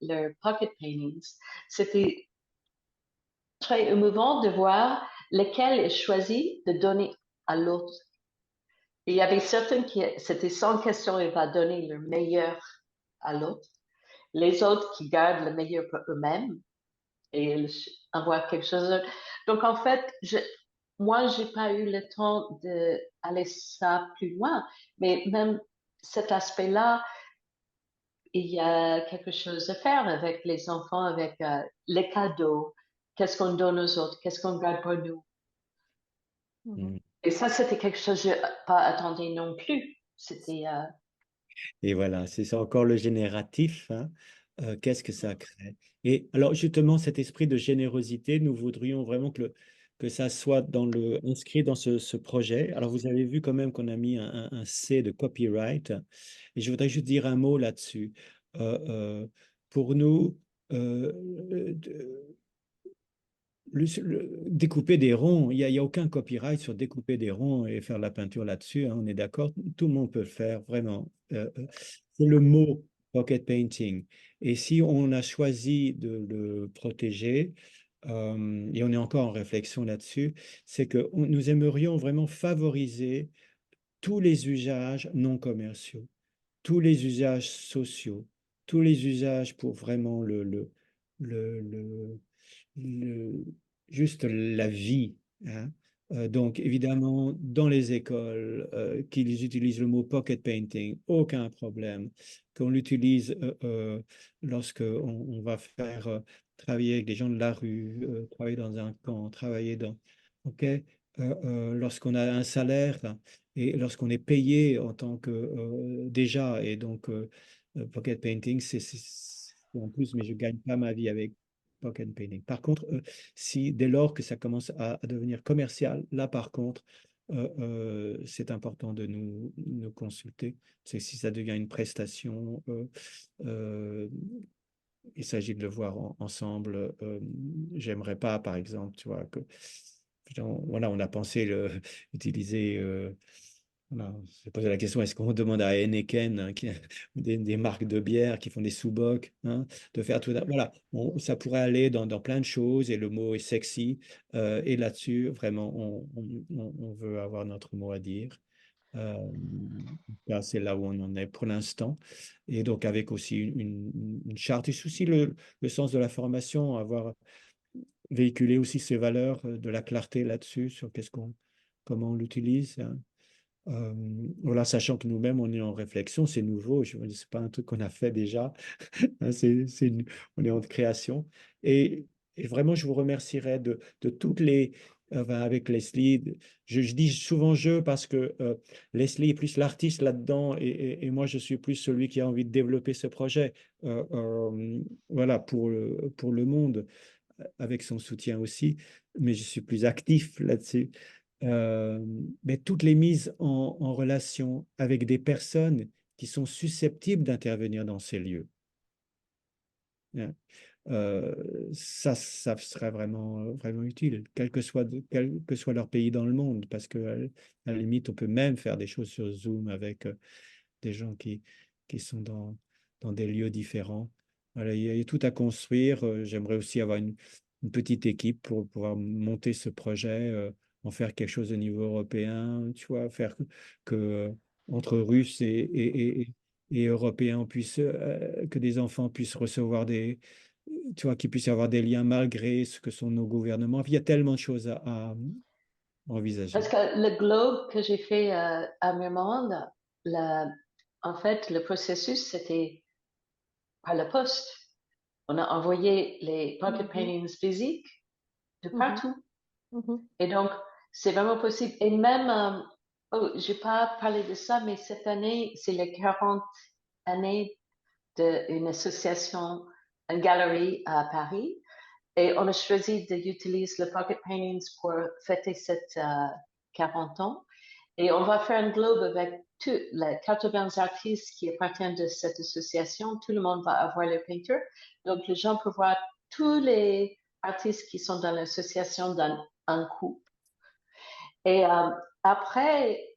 C: leur pocket paintings, c'était très émouvant de voir lequel est choisi de donner à l'autre. Il y avait certains c'était sans question, il va donner le meilleur à l'autre. Les autres qui gardent le meilleur pour eux-mêmes et ils envoient quelque chose d'autre. Donc, en fait, moi, j'ai pas eu le temps d'aller ça plus loin, mais même cet aspect-là, il y a quelque chose à faire avec les enfants, avec les cadeaux. Qu'est-ce qu'on donne aux autres? Qu'est-ce qu'on garde pour nous?
H: Mhm.
C: Et ça, c'était quelque chose que je n'ai pas attendu non plus. C'était,
A: Et voilà, c'est ça encore le génératif, hein. Qu'est-ce que ça crée? Et alors, justement, cet esprit de générosité, nous voudrions vraiment que ça soit inscrit dans ce projet. Alors, vous avez vu quand même qu'on a mis un C de copyright. Et je voudrais juste dire un mot là-dessus. Pour nous, euh, découper des ronds, il y a aucun copyright sur découper des ronds et faire de la peinture là-dessus, hein, on est d'accord? Tout le monde peut le faire, vraiment. C'est le mot pocket painting. Et si on a choisi de le protéger, et on est encore en réflexion là-dessus, c'est que nous aimerions vraiment favoriser tous les usages non commerciaux, tous les usages sociaux, tous les usages pour vraiment le, le- juste la vie, hein. Donc, évidemment, dans les écoles, qu'ils utilisent le mot pocket painting, aucun problème. Qu'on l'utilise lorsque on va faire travailler avec des gens de la rue, travailler dans un camp, travailler dans... OK? lorsqu'on a un salaire et lorsqu'on est payé en tant que déjà, et donc pocket painting, en plus, mais je gagne pas ma vie avec pocket painting. Par contre, si dès lors que ça commence à devenir commercial, là par contre, c'est important de nous consulter. C'est si ça devient une prestation, il s'agit de le voir ensemble. J'aimerais pas, par exemple, tu vois, que voilà, on a pensé utiliser. Voilà, on s'est posé la question, est-ce qu'on demande à Heineken, hein, des marques de bière qui font des sous-bocs, hein, de faire tout ça? Voilà, ça pourrait aller dans plein de choses et le mot est sexy. Et là-dessus, vraiment, on veut avoir notre mot à dire. Là, c'est là où on en est pour l'instant. Et donc, avec aussi une charte et aussi le sens de la formation, avoir véhiculé aussi ces valeurs, de la clarté là-dessus, sur comment on l'utilise, hein. Voilà, sachant que nous-mêmes, on est en réflexion, c'est nouveau, ce n'est pas un truc qu'on a fait déjà, hein, on est en création. Et, et vraiment, je vous remercierai de toutes enfin, avec Leslie, je dis souvent je parce que Leslie est plus l'artiste là-dedans et moi, je suis plus celui qui a envie de développer ce projet, voilà, pour le monde, avec son soutien aussi, mais je suis plus actif là-dessus. Euh, mais toutes les mises en relation avec des personnes qui sont susceptibles d'intervenir dans ces lieux, hein. Ça serait vraiment utile, quel que soit leur pays dans le monde, parce que à la limite, on peut même faire des choses sur Zoom avec des gens qui sont dans des lieux différents. Voilà, il y a tout à construire. J'aimerais aussi avoir une petite équipe pour pouvoir monter ce projet, en faire quelque chose au niveau européen, tu vois, faire que entre Russes et Européens, que des enfants puissent recevoir tu vois, qu'il puisse y avoir des liens malgré ce que sont nos gouvernements. Il y a tellement de choses à envisager.
C: Parce que le globe que j'ai fait à Murmond, en fait, le processus, c'était par la poste. On a envoyé les pocket
H: Mhm,
C: paintings physiques de
H: mhm,
C: partout.
H: mhm.
C: Et donc, c'est vraiment possible. Et même, j'ai pas parlé de ça, mais cette année, c'est les 40 années d'une association, une galerie à Paris. Et on a choisi d'utiliser le pocket paintings pour fêter cette 40 ans. Et on va faire un globe avec tous les 80 artistes qui appartiennent de cette association. Tout le monde va avoir le peinture. Donc, les gens peuvent voir tous les artistes qui sont dans l'association dans un coup. Et après,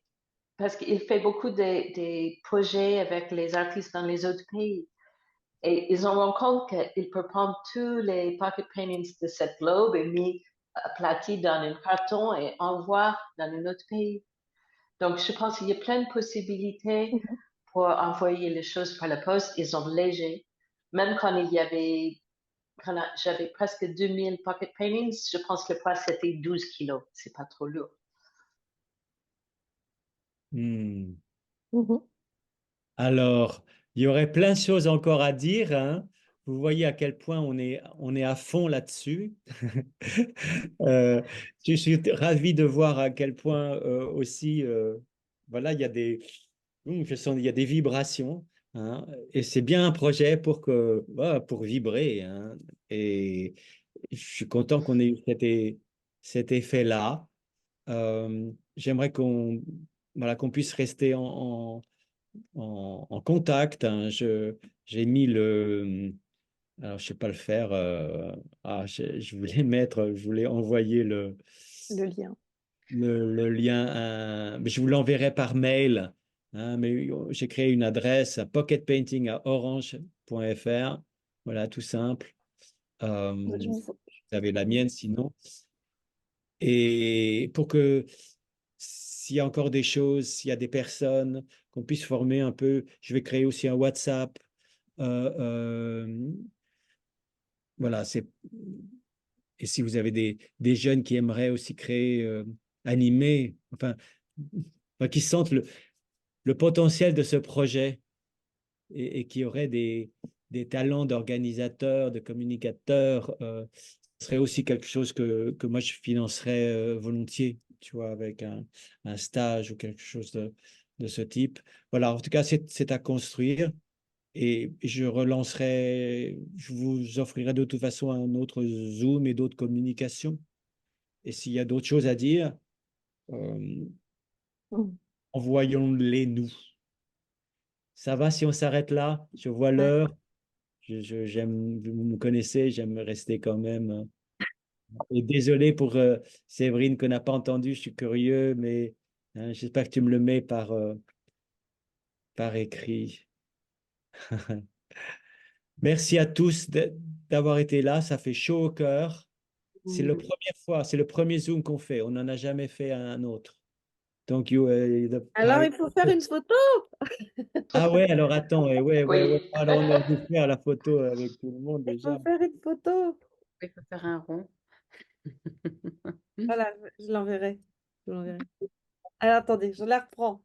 C: parce qu'il fait beaucoup des projets avec les artistes dans les autres pays, et ils ont rendu compte qu'il peut prendre tous les pocket paintings de cette globe et mis aplatis dans un carton et envoyer dans un autre pays. Donc, je pense qu'il y a plein de possibilités
H: Mhm.
C: pour envoyer les choses par la poste. Ils sont légers. Même quand j'avais presque 2000 pocket paintings, je pense que le poids c'était 12 kilos. C'est pas trop lourd.
A: Hmm.
H: Mhm.
A: Alors, il y aurait plein de choses encore à dire, hein. Vous voyez à quel point on est à fond là-dessus. Euh, je suis ravi de voir à quel point aussi, voilà, je sens, il y a des vibrations, hein, et c'est bien un projet voilà, pour vibrer, hein. Et je suis content qu'on ait eu cet effet-là. J'aimerais voilà, qu'on puisse rester en contact, hein. J'ai mis alors je sais pas le faire. Je voulais envoyer
H: Le lien.
A: le lien, mais je vous l'enverrai par mail, hein, mais j'ai créé une adresse pocketpainting@orange.fr. Voilà, tout simple.
H: Je
A: Vous
H: vous-
A: avez la mienne sinon. Et pour que s'il y a encore des choses, s'il y a des personnes, qu'on puisse former un peu. Je vais créer aussi un WhatsApp. Euh, euh, voilà, et si vous avez des jeunes qui aimeraient aussi créer, animer, enfin, qui sentent le potentiel de ce projet et qui auraient des talents d'organisateurs, de communicateurs, ce serait aussi quelque chose que moi je financerais volontiers. tu vois, avec un stage ou quelque chose de ce type. Voilà, en tout cas, c'est à construire. Et je relancerai, je vous offrirai de toute façon un autre Zoom et d'autres communications. Et s'il y a d'autres choses à dire, euh, envoyons-les nous. Ça va si on s'arrête là? Je vois l'heure. J'aime, vous me connaissez, j'aime rester quand même. Et désolé pour Séverine qu'on n'a pas entendu, je suis curieux, mais hein, j'espère que tu me le mets par écrit. Merci à tous d'avoir été là, ça fait chaud au cœur. C'est la première fois, c'est le premier Zoom qu'on fait, on n'en a jamais fait un autre. Donc,
F: Alors, il faut faire une photo.
A: Ah ouais, alors attends, ouais.
C: Oui.
A: Alors on a dû faire la photo avec tout le monde
F: Il
A: déjà.
F: faut faire une photo.
I: Il faut faire un rond.
F: Voilà, je l'enverrai. Je l'enverrai. Alors, attendez, je la reprends.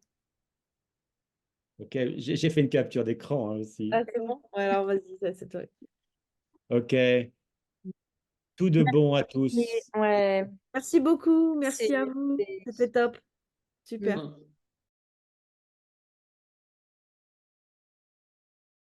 A: Ok, j'ai fait une capture d'écran hein, aussi.
F: Ah, c'est bon? Ouais, alors, vas-y, c'est toi.
A: Ok, tout de bon à tous.
H: Ouais.
F: Merci beaucoup. Merci à vous.
B: C'est-
F: C'était top. Super.
I: Mm.